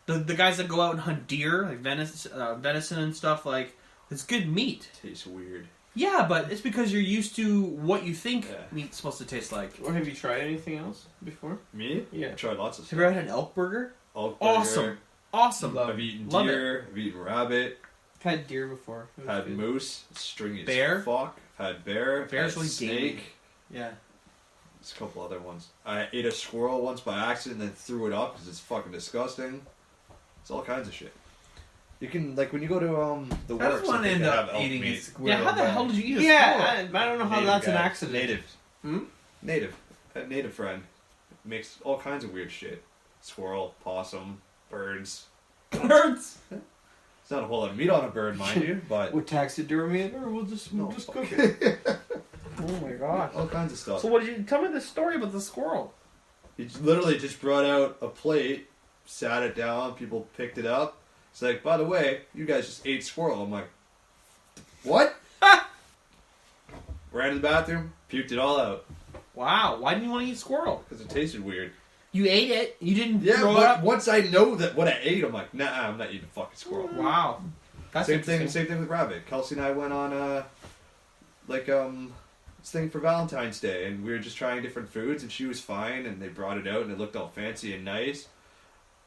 the guys that go out and hunt deer, like venison and stuff. Like, it's good meat. Tastes weird. Yeah, but it's because you're used to what you think Yeah. meat's supposed to taste like. Or have you tried anything else before? Me? Yeah. I've tried lots of Have stuff. you ever had an elk burger? Elk Awesome. burger. Awesome. I've eaten Love deer. I've eaten rabbit. I've had deer before. It was Had good. moose. Stringy as Bear? fuck. Had bear. Bear's had really snake. gamey. Yeah. There's a couple other ones. I ate a squirrel once by accident and then threw it up because it's fucking disgusting. It's all kinds of shit. You can, like, when you go to the How does works, one I think end they up have elk eating a meat. squirrel? Yeah, how the by- hell did you eat a Yeah, squirrel? I don't know how Native that's an guy. accident. Native. Hmm? Native. A native friend. Makes all kinds of weird shit. Squirrel, possum, birds. Birds. It's not a whole lot of meat on a bird, mind you, but With taxidermy it, or we'll just No, cook fuck it. Oh my god. all kinds of stuff. So what did you tell me the story about the squirrel? He literally just brought out a plate, sat it down, people picked it up. It's like, by the way, you guys just ate squirrel. I'm like, what? Ran to the bathroom, puked it all out Wow, why didn't you want to eat squirrel? because it tasted weird. You ate it. You didn't Yeah, throw it but up. once I know that what I ate, I'm like, nah, I'm not eating fucking squirrel. Wow, that's Same thing. interesting. Same thing with rabbit. Kelsey and I went on this thing for Valentine's Day, and we were just trying different foods, and she was fine, and they brought it out, and it looked all fancy and nice,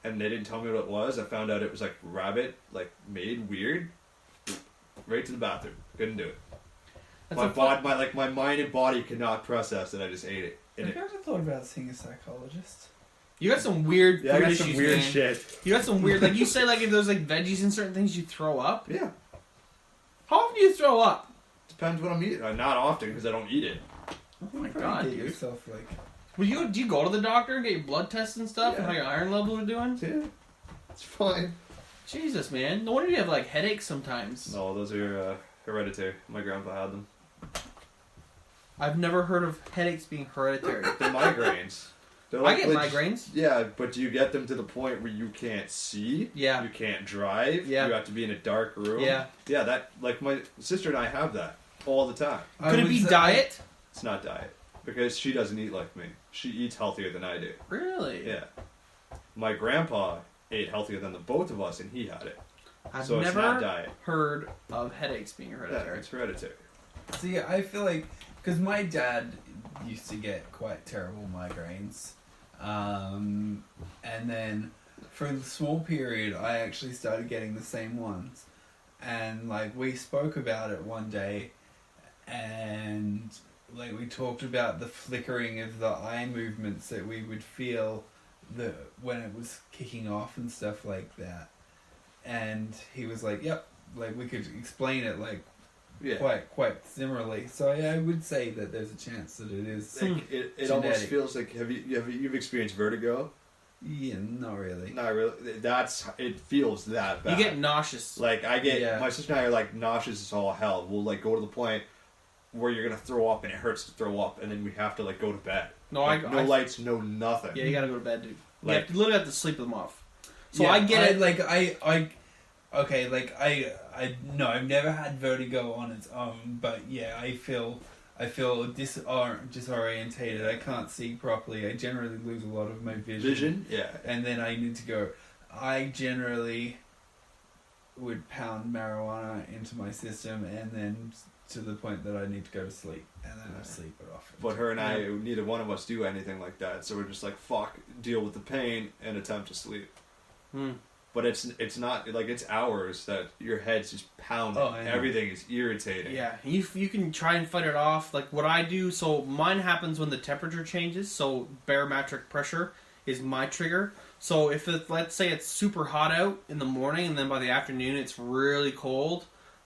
and they didn't tell me what it was. I found out it was like rabbit, like made weird. Right to the bathroom. Couldn't do it. That's My a fun- body, my mind and body cannot process that I just ate it. Have you ever thought about seeing a psychologist? You got some weird Yeah, I food got issues, some weird man. shit. You got some weird, like you say, like if there's like veggies and certain things, you throw up. Yeah, How often do you throw up? depends what I'm eating. Not often because I don't eat it. Oh my Probably god, get dude. yourself like. Do you go to the doctor and get your blood tests and stuff, and Yeah. how your iron levels are doing? Yeah, it's fine. Jesus, man. No wonder you have like headaches sometimes. No, those are hereditary. My grandpa had them. I've never heard of headaches being hereditary. They're migraines. They're I get legit- migraines. Yeah, but do you get them to the point where you can't see? Yeah. You can't drive? Yeah. You have to be in a dark room? Yeah. Yeah, that, like, my sister and I have that all the time. Could it be diet? It's not diet. Because she doesn't eat like me. She eats healthier than I do. Really? Yeah. My grandpa ate healthier than the both of us, and he had it. I've So it's not never diet. heard of headaches being Yeah, hereditary. it's hereditary. See, I feel like because my dad used to get quite terrible migraines, and then for a small period, I actually started getting the same ones, and like we spoke about it one day, and like we talked about the flickering of the eye movements that we would feel when it was kicking off and stuff like that, and he was like, "Yep," like we could explain it like. Yeah. Quite similarly. So yeah, I would say that there's a chance that it is. Like, it almost Genetic. feels like, you've experienced vertigo? Yeah, not really. Not really. It feels that bad. You get nauseous. Like, Yeah. my sister and I are like nauseous as all hell. We'll like go to the point where you're gonna throw up and it hurts to throw up, and then we have to like go to bed. No, Like, I no lights, no nothing. Yeah, you gotta go to bed, dude. You Like- have to literally have to sleep them off. So Yeah, I get it. No, I've never had vertigo on its own, but yeah, I feel disorientated. I can't see properly. I generally lose a lot of my Vision, yeah. and then I need to go. I generally would pound marijuana into my system, and then to the point that I need to go to sleep, and then I sleep it off. But her and I, neither one of us do anything like that, so we're just like, fuck, deal with the pain and attempt to sleep. Hmm. But it's not like it's hours that your head's just pounding. Oh, I know. Everything is irritating. Yeah, you can try and fight it off. Like what I do, so mine happens when the temperature changes. So barometric pressure is my trigger. So if let's say it's super hot out in the morning, and then by the afternoon it's really cold,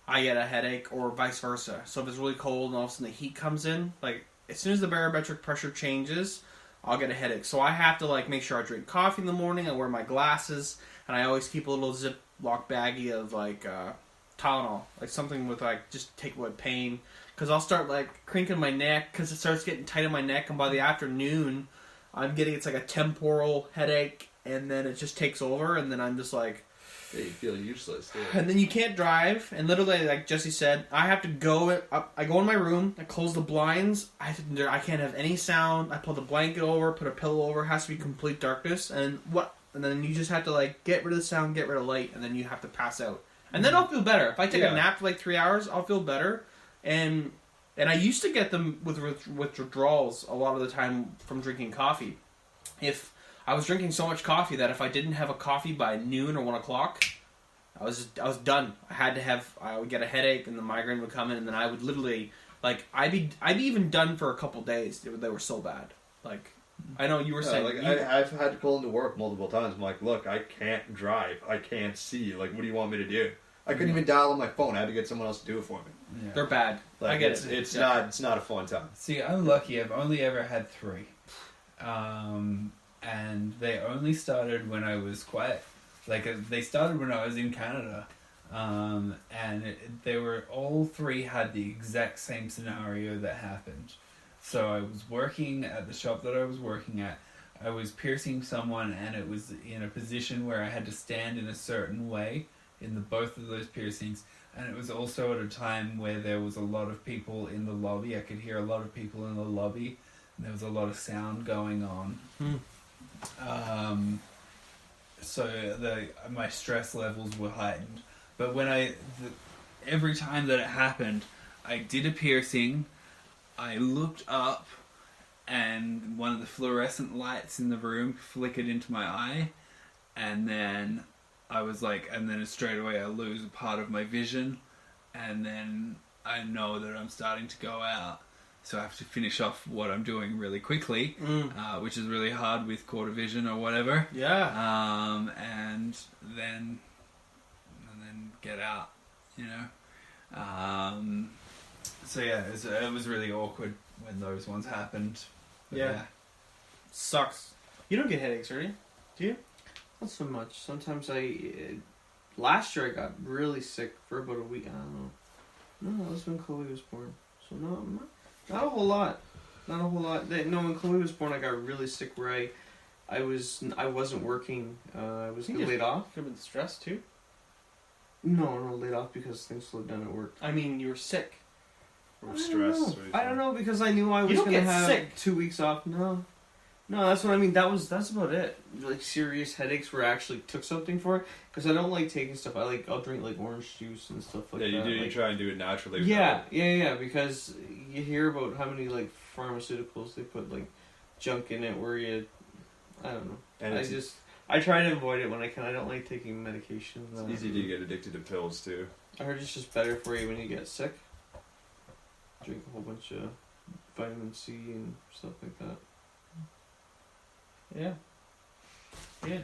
I get a headache, or vice versa. So if it's really cold and all of a sudden the heat comes in, like as soon as the barometric pressure changes, I'll get a headache. So I have to like make sure I drink coffee in the morning. I wear my glasses. And I always keep a little Ziploc baggie of like Tylenol, like something with like just take away pain. Because I'll start like crinking my neck because it starts getting tight in my neck, and by the afternoon, it's like a temporal headache, and then it just takes over, and then I'm just like, Yeah, you feel useless. Yeah. and then you can't drive, and literally like Jesse said, I have to go up. I go in my room, I close the blinds. I can't have any sound. I pull the blanket over, put a pillow over. It has to be complete darkness, and then you just have to like get rid of the sound, get rid of light, and then you have to pass out. And then I'll feel better. If I take a nap for like 3 hours, I'll feel better. And I used to get them with withdrawals a lot of the time from drinking coffee. If I was drinking so much coffee that if I didn't have a coffee by noon or 1 o'clock, I was done. I would get a headache, and the migraine would come in, and then I would literally like I'd be even done for a couple days. They were so bad. Like I know you were saying. Like I've had to call into work multiple times. I'm like, look, I can't drive. I can't see. Like, what do you want me to do? I couldn't even dial on my phone. I had to get someone else to do it for me. Yeah. They're bad. Like, I get it. it. It's Yeah. not a fun time. See, I'm lucky. I've only ever had 3. And they only started when I was they started when I was in Canada. They were, all 3 had the exact same scenario that happened. So I was working at the shop that I was working at. I was piercing someone, and it was in a position where I had to stand in a certain way in both of those piercings. And it was also at a time where there was a lot of people in the lobby. I could hear a lot of people in the lobby. And there was a lot of sound going on. So my stress levels were heightened. But when every time that it happened, I did a piercing. I looked up, and one of the fluorescent lights in the room flickered into my eye, and then straight away I lose a part of my vision, and then I know that I'm starting to go out, so I have to finish off what I'm doing really quickly, which is really hard with quarter vision or whatever. Yeah. And then get out, you know. So yeah, it was really awkward when those ones happened. But Yeah. Sucks. You don't get headaches, right? Do you? Not so much. Sometimes last year I got really sick for about a week. I don't know. No, that was when Chloe was born. So no, not a whole lot. Not a whole lot. No, when Chloe was born, I got really sick where I wasn't working. I was laid off. Could have been stressed too. No, laid off because things slowed down at work. I mean, you were sick. From stress. I don't know because I knew I was don't gonna get have sick. 2 weeks off. No, that's what I mean. That's about it. Like serious headaches where I actually took something for it because I don't like taking stuff. I'll drink like orange juice and stuff like that. Yeah, you do. Like, You try and do it naturally. Yeah. Because you hear about how many like pharmaceuticals they put like junk in it where I don't know. And I try to avoid it when I can. I don't like taking medication. it's easy to get addicted to pills too. I heard it's just better for you when you get sick. Drink a whole bunch of vitamin C and stuff like that. Yeah. Yeah.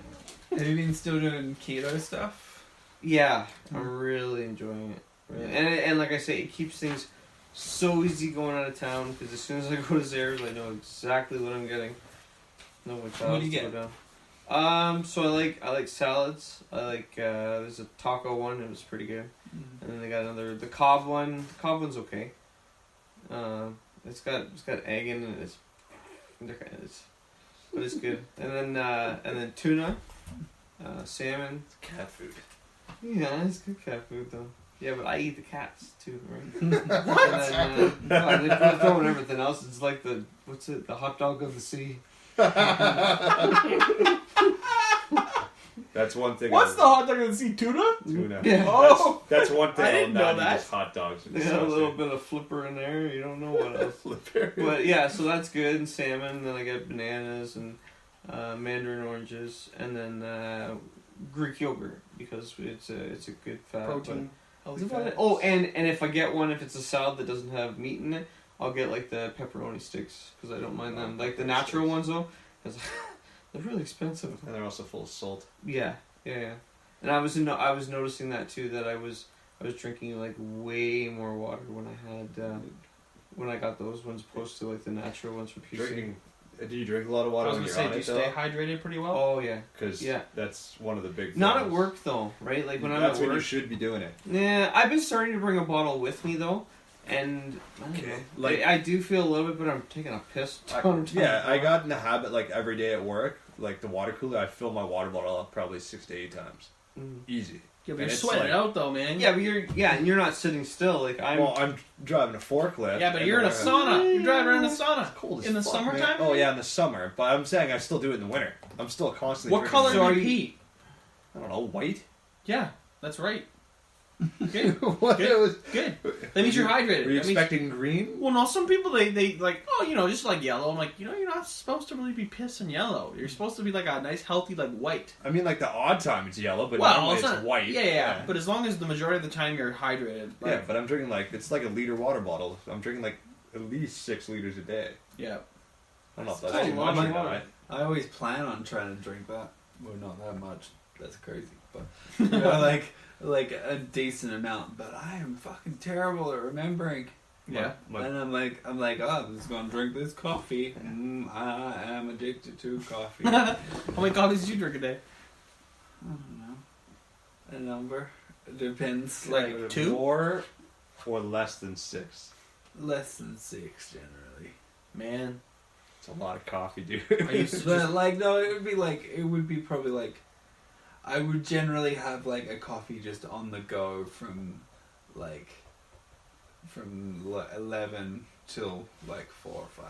Have you been still doing keto stuff? Yeah, I'm really enjoying it. Really. And like I say, it keeps things so easy going out of town because as soon as I go to Zara's, I know exactly what I'm getting. Know which What do you aisles to get? go down. So I like salads. I like there's a taco one. It was pretty good. And then they got the Cobb one. The Cobb one's okay. It's got egg in it. But it's good. And then tuna, salmon. It's cat food. Yeah, it's good cat food though. Yeah, but I eat the cats too, right? What? And then, they're throwing everything else. It's like the hot dog of the sea. That's one thing. What's the hot dog of the sea? Tuna? Tuna. Yeah. Oh. That's one thing. I didn't I'll know not eat that. is hot dogs. They got a little bit of flipper in there. You don't know what else. But yeah, so that's good. And salmon. Then I got bananas and mandarin oranges, and then Greek yogurt because it's a good fat. Protein. That's about it. Oh, and if I get one, if it's a salad that doesn't have meat in it, I'll get like the pepperoni sticks because I don't mind them. Like the natural ones though, because they're really expensive. And they're also full of salt. Yeah. And I was noticing that too. That I was drinking like way more water when I had when I got those ones opposed to like the natural ones from PC. Do you drink a lot of I water was when gonna you're say, on do you it stay hydrated pretty well? Oh yeah. Because that's one of the big Not at things. work though, right? Like when I'm That's at when work. you should be doing it. Yeah, I've been starting to bring a bottle with me though, and I don't know. Like- I do feel a little bit, but I'm taking a piss. I got in the habit like every day at work, like the water cooler, I fill my water bottle up probably 6 to 8 times. Easy. Yeah, but And you're it's sweating like- it out though, man. Yeah, but you're not sitting still. Like I'm. Well, I'm driving a forklift. Yeah, but and you're in a then- sauna. You're driving around in a sauna. Cold as in the fuck, summertime? man. Oh yeah, in the summer. But I'm saying I still do it in the winter. I'm still constantly. What drinking color water. do you pee? I don't know. White. Yeah, that's right. Good. What? Good. It was, Good. That means you're hydrated. were you That means- expecting green? Well, no, some people, they like, oh, just like yellow. I'm like, you're not supposed to really be pissing yellow. You're supposed to be like a nice, healthy, like white. I mean, like the odd time it's yellow, but Well, normally it's it's not white. Yeah. But as long as the majority of the time you're hydrated. Like, Yeah, but I'm drinking like it's like a liter water bottle. I'm drinking like at least 6 liters a day. Yeah. I don't know if That's that's too a much lot or more. not. I always plan on trying to drink that. Well, not that much. That's crazy, but you know, like a decent amount. But I am fucking terrible at remembering. Yeah. And I'm like, oh, I'm just gonna drink this coffee. I am addicted to coffee. I How many coffees do you drink a day? don't know. A number. It depends. Like Either 2? more or less than 6. Less than 6 generally. Man, It's a lot of coffee, dude. I used to But just, like, no, it would be probably like, I would generally have like a coffee just on the go from 11 till like 4 or 5.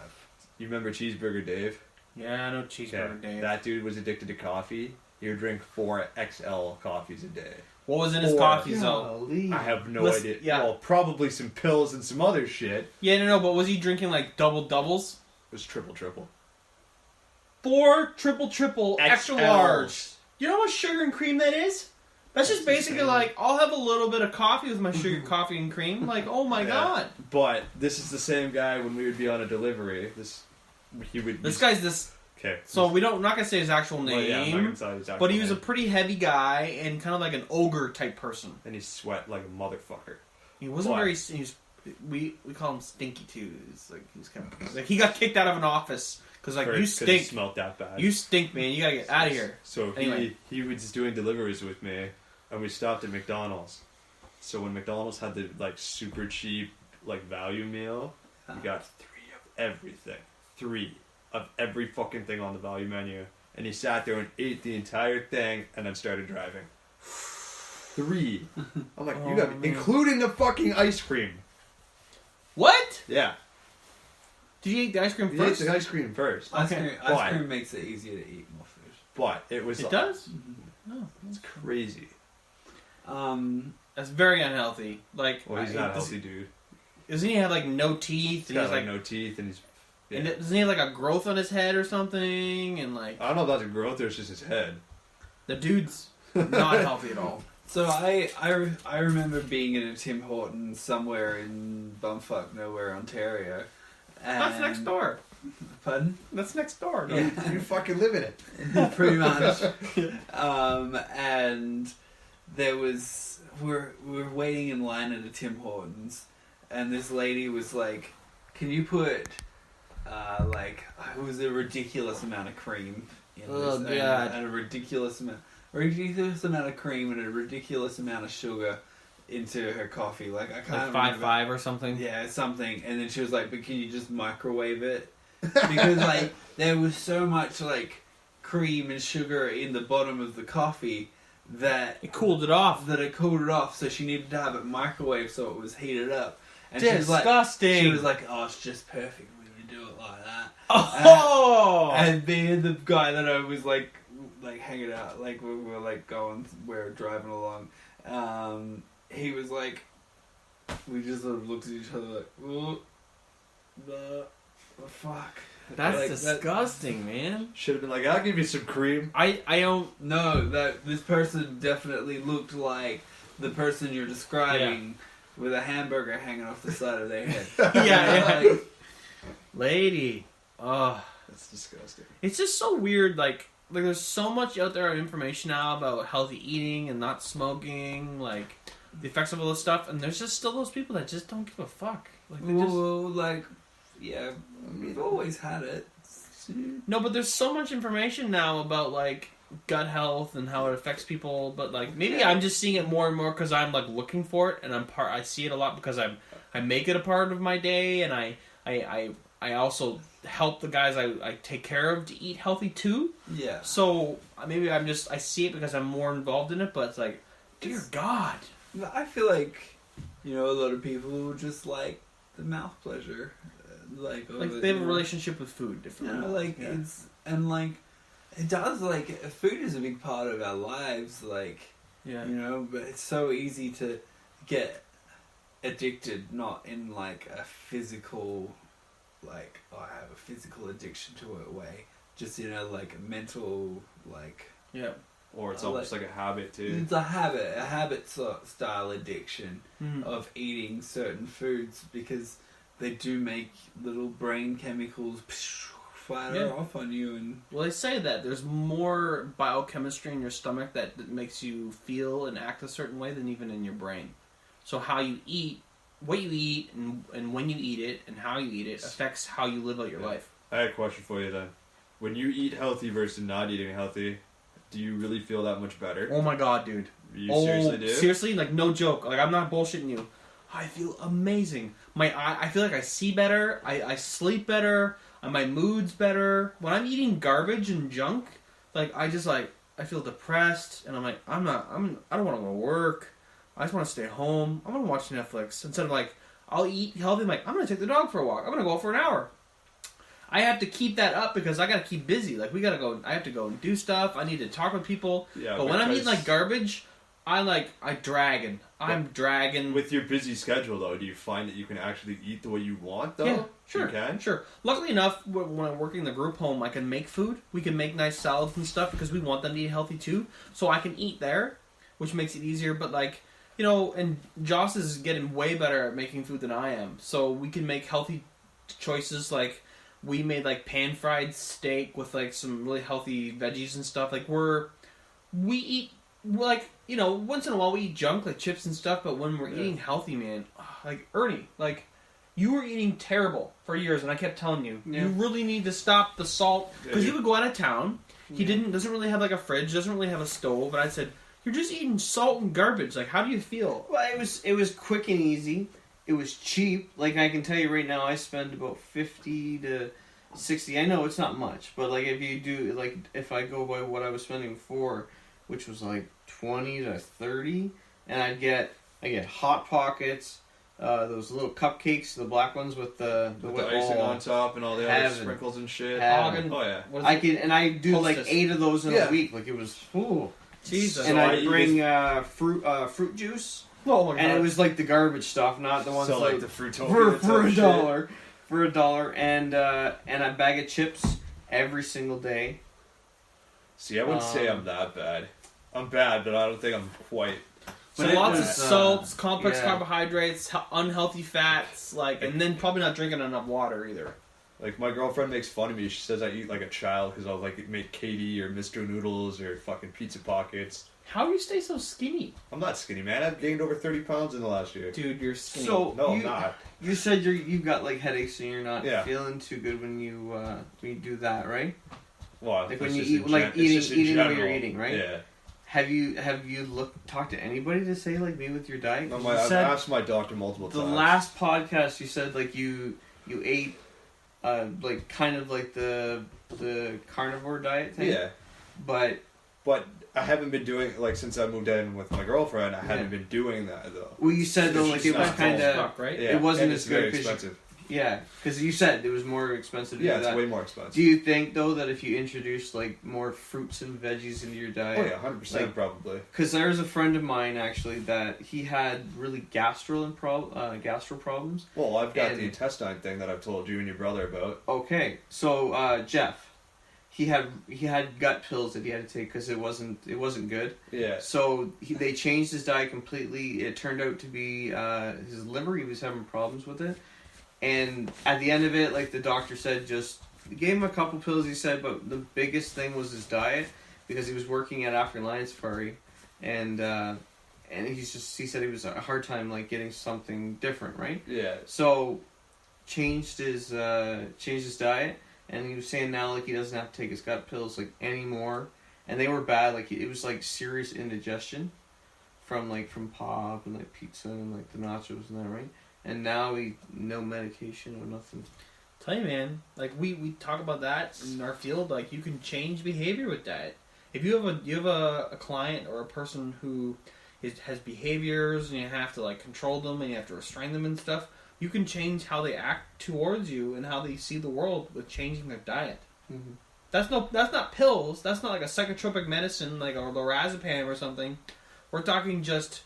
You remember Cheeseburger Dave? yeah, I know cheeseburger day. That dude was addicted to coffee. He would drink 4 XL coffees a day. What was in his 4. coffees though? Golly. I have no Listen, idea. yeah. Well, probably some pills and some other shit. Yeah, no, but was he drinking like double doubles? It was triple. 4 triple extra XLs. large. You know how much sugar and cream that is? That's just basically like, I'll have a little bit of coffee with my sugar, coffee, and cream. Like, oh my Yeah. god. But this is the same guy when we would be on a delivery. This guy's this. Okay. So we're not gonna say his actual Well, yeah, I'm not name, gonna say his actual but he was a name. pretty heavy guy and kind of like an ogre type person. And he sweat like a motherfucker. He wasn't Why? very. He was, we call him Stinky too. He's like he was kind of like he got kicked out of an office because like you He stink. smelled that bad. You stink, man. You gotta get out of here. So Anyway. he was doing deliveries with me, and we stopped at McDonald's. So when McDonald's had the like super cheap like value meal, we got 3 of everything. 3 of every fucking thing on the value menu, and he sat there and ate the entire thing, and then started driving. 3. I'm like, Oh, you got, man. including the fucking ice cream. What? Yeah, Did you eat the ice cream he ate first? the ice cream first, Ice Okay. Why? cream makes it easier to eat more food. but it was It does. It's crazy. That's very unhealthy. Like, Well, he's not a does- healthy dude. Doesn't he have like no teeth? He's And got he's like like, no teeth, and he's. Yeah. and doesn't he have like a growth on his head or something? And like, I don't know if that's a growth or it's just his head. the dude's not healthy at all. So I remember being in a Tim Hortons somewhere in bumfuck nowhere, Ontario. And That's next door. Pardon? That's next door. No? Yeah. You fucking live in it. Pretty much. And there was we were waiting in line at a Tim Hortons, and this lady was like, "Can you put it was a ridiculous amount of cream in Oh, this, God. and a ridiculous amount of cream and a ridiculous amount of sugar into her coffee. Like I can't Like remember. 5'5" or something. Yeah, something. And then she was like, "But can you just microwave it?" Because like there was so much like cream and sugar in the bottom of the coffee that It cooled it off. it cooled it off. So she needed to have it microwaved so it was heated up. And she was like, Disgusting. "Oh, it's just perfect when you do it like that." Oh. And me and the guy that I was like hanging out, like we were like we were driving along. He was like, we just sort of looked at each other like, "Oh, the fuck." That's Like, disgusting, man. Should have been like, I'll give you some cream. I don't. No, that this person definitely looked like the person you're describing with a hamburger hanging off the side of their head. Yeah, Like, lady. Oh, That's disgusting. it's just so weird. Like there's so much out there of information now about healthy eating and not smoking, like the effects of all this stuff, and there's just still those people that just don't give a fuck. Like they just well, like, yeah, we've always had it. no, but there's so much information now about like gut health and how it affects people. But like maybe I'm just seeing it more and more because I'm like looking for it, and I see it a lot because I make it a part of my day, and I also help the guys I take care of to eat healthy too. Yeah. So maybe I see it because I'm more involved in it. But it's like, dear God, I feel like, a lot of people just like the mouth pleasure. Like they have a relationship with food differently. it's, and like, it does, like, food is a big part of our lives, like, Yeah. but it's so easy to get addicted, not in like a physical, like, I have a physical addiction to it way, just, like a mental, like, Yeah. Or it's I almost like a habit too. it's a habit style addiction of eating certain foods because they do make little brain chemicals flatter Yeah. off on you, and Well, they say that there's more biochemistry in your stomach that makes you feel and act a certain way than even in your brain. So how you eat, what you eat, and when you eat it, and how you eat it affects how you live out your life. I had a question for you then. When you eat healthy versus not eating healthy, do you really feel that much better? Oh my god, dude. You seriously do? Seriously? Like, no joke. Like, I'm not bullshitting you. I feel amazing. I feel like I see better. I sleep better. My mood's better. When I'm eating garbage and junk, like, I feel depressed, and I'm like, I don't want to go to work. I just want to stay home. I'm going to watch Netflix. Instead of, like, I'll eat healthy. I'm like, I'm going to take the dog for a walk. I'm going to go out for an hour. I have to keep that up because I got to keep busy. Like, I have to go and do stuff. I need to talk with people. Yeah, but when I'm eating, like, garbage, I'm dragging. With your busy schedule, though, do you find that you can actually eat the way you want, though? Yeah, sure. You can? Sure. Luckily enough, when I'm working in the group home, I can make food. We can make nice salads and stuff because we want them to eat healthy too. So I can eat there, which makes it easier. But, like, you know, and Joss is getting way better at making food than I am. So we can make healthy choices. Like, we made, like, pan-fried steak with, like, some really healthy veggies and stuff. Like, we eat, like, you know, once in a while we eat junk, like chips and stuff, but when we're eating healthy, man, like, Ernie, like, you were eating terrible for years, and I kept telling you, you really need to stop the salt, because you would go out of town, he doesn't really have, like, a fridge, doesn't really have a stove, and I said, you're just eating salt and garbage, like, how do you feel? Well, it was quick and easy. It was cheap. Like, I can tell you right now, I spend about 50 to 60. I know it's not much, but, like, if you do, like, if I go by what I was spending before, which was like 20 to 30, and I get Hot Pockets, those little cupcakes, the black ones with the icing on top and all the other sprinkles and shit. Heaven. Oh yeah. I do Hostess. like 8 of those in a week. Like, it was Jesus. And So I bring fruit juice. Oh my God. And it was like the garbage stuff, not the ones So like like the Fruitopia for type $1. For $1, and a bag of chips every single day. See, I wouldn't say I'm that bad. I'm bad, but I don't think I'm quite. So But it lots of was, salts, complex yeah. carbohydrates, unhealthy fats, like, and then probably not drinking enough water either. Like, my girlfriend makes fun of me. She says I eat like a child because I'll like make Katie or Mr. Noodles or fucking Pizza Pockets. How do you stay so skinny? I'm not skinny, man. I've gained over 30 pounds in the last year. Dude, you're skinny. So No, I'm you, not. You said you've got like headaches and you're not Yeah. feeling too good when you do that, right? Well, Like it's when you just eat, in like gen- it's just in eating what you're general. eating, right? Yeah. Have you talked to anybody to say like me with your diet? 'Cause No, you I've said asked my doctor multiple the times. last podcast you said like you ate like kind of like the carnivore diet thing. Yeah. But I haven't been doing like since I moved in with my girlfriend. I haven't been doing that though. well, you said though It's like just it was not kind of Stuck, right? Yeah, It wasn't and as it's good very 'cause you- expensive. yeah, because you said it was more expensive to Yeah, do it's that. way more expensive. Do you think though that if you introduced like more fruits and veggies into your diet? Oh yeah, 100% Like- probably. Because there's a friend of mine actually that he had really gastro problems. Well, I've got And- the intestine thing that I've told you and your brother about. Okay, so Jeff, he had gut pills that he had to take because it wasn't good. Yeah. So they changed his diet completely. It turned out to be his liver. He was having problems with it, and at the end of it, like the doctor said, just gave him a couple pills. He said, but the biggest thing was his diet because he was working at African Lion Safari, and he said he was a hard time like getting something different, right? Yeah. So changed his diet, and he was saying now like he doesn't have to take his gut pills like anymore, and they were bad. Like it was like serious indigestion from pop and like pizza and like the nachos and that, right? And now no medication or nothing. Tell you, man, like we talk about that in our field. Like, you can change behavior with diet. If you have a client or a person who has behaviors and you have to like control them and you have to restrain them and stuff, you can change how they act towards you and how they see the world with changing their diet. Mm-hmm. That's not pills. That's not like a psychotropic medicine like or lorazepam or something. We're talking just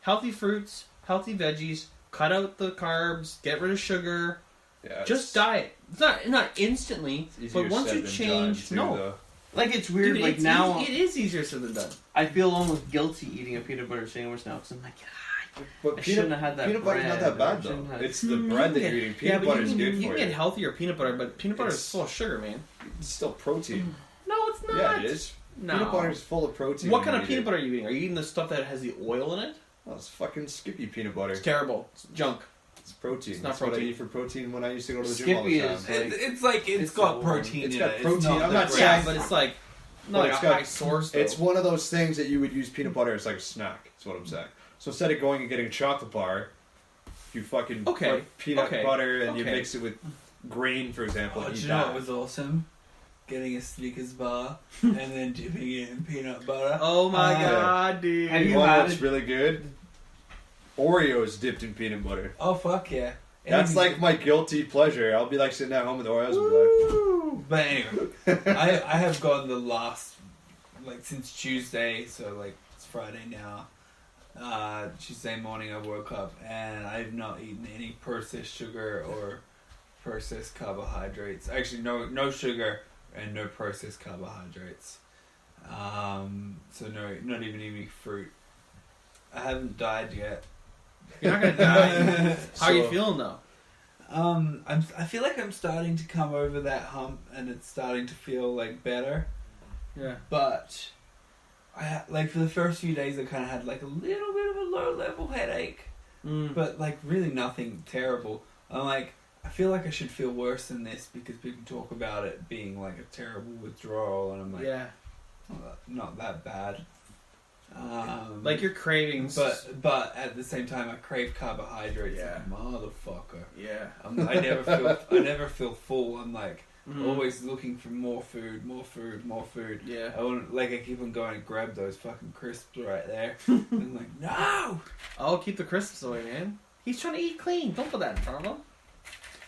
healthy fruits, healthy veggies, cut out the carbs, get rid of sugar. Yeah. Just diet. It's not instantly, It's easier but once said you than change, done, too, no. though. Like it's weird. Dude, like it's now it is easier said than done. I feel almost guilty eating a peanut butter sandwich now because I'm like, I But I shouldn't have had that peanut butter's not bread. that I bad though. shouldn't have- It's the bread that you're eating. Peanut but butter's you good can, you for can you. get healthier peanut butter, but peanut butter is It's- full of sugar, man. It's still protein. No, it's not. Yeah, it is. No. Peanut butter is full of protein. What when kind you of eat peanut it. butter are you eating? Are you eating the stuff that has the oil in it? Oh, it's fucking Skippy peanut butter. It's terrible. It's junk. It's protein. It's not That's what I protein. eat for protein when I used to go to the gym all Skippy the time. is It's like it's It's got the protein It's in got it. protein. It's not I'm the not bread. Yeah, saying- but it's like But not like it's a got- high source. Though. It's one of those things that you would use peanut butter as like a snack. That's what I'm saying. So instead of going and getting a chocolate bar, you fucking Okay. put peanut Okay. butter and you Okay. mix it with grain, for example. Oh, and do eat you know that. what was awesome? Getting a Snickers bar and then dipping it in peanut butter. Oh my Uh, god, dude! Have You you know had what's it? really good? Oreos dipped in peanut butter. Oh fuck yeah! That's Anything- like my guilty pleasure. I'll be like sitting at home with Oreos and be like, But anyway, I have gone the last like since Tuesday, so like it's Friday now. Tuesday morning I woke up and I've not eaten any processed sugar or processed carbohydrates. Actually, no sugar and no processed carbohydrates. So no, not even any fruit. I haven't died yet. You're not gonna die. How are you So- feeling though? I feel like I'm starting to come over that hump and it's starting to feel like better. Yeah. But like for the first few days, I kind of had like a little bit of a low level headache, but like really nothing terrible. I'm like, I feel like I should feel worse than this because people talk about it being like a terrible withdrawal, and I'm like, Yeah. not that bad. Like your cravings. but at the same time, I crave carbohydrates. Yeah. Like a motherfucker. yeah. I never feel full. I'm like always looking for more food. Yeah. I keep on going to grab those fucking crisps right there. I'm like, no! I'll keep the crisps away, man. He's trying to eat clean. Don't put that in front of him.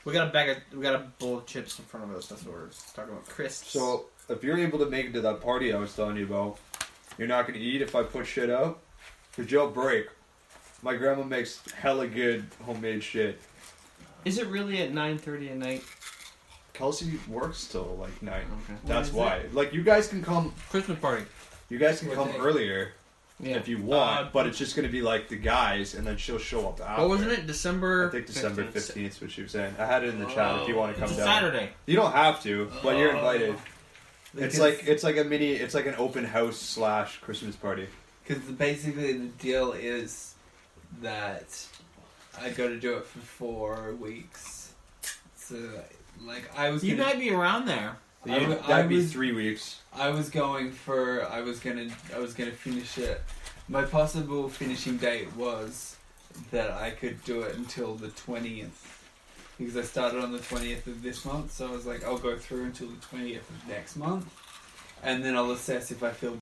We got a bowl of chips in front of us. That's what we're talking about. Crisps. so if you're able to make it to that party I was telling you about, you're not going to eat if I put shit out? Because you'll break. My grandma makes hella good homemade shit. Is it really at 9:30 at night? Kelsey works till like 9. Okay. That's why. Like, you guys can come. Christmas party. You guys can What come day? earlier Yeah. if you want, but it's just going to be like the guys, and then she'll show up after. What wasn't it? I December. think December 15th is what she was saying. I had it in the chat if you want to come It's a down. Saturday. You don't have to, but you're invited. It's Because- like an open house / Christmas party. Because basically the deal is that I got to do it for 4 weeks. So like I was You gonna, might be around there. That'd be 3 weeks. I was gonna finish it. My possible finishing date was that I could do it until the 20th. Because I started on the 20th of this month, so I was like, I'll go through until the 20th of next month. And then I'll assess if I feel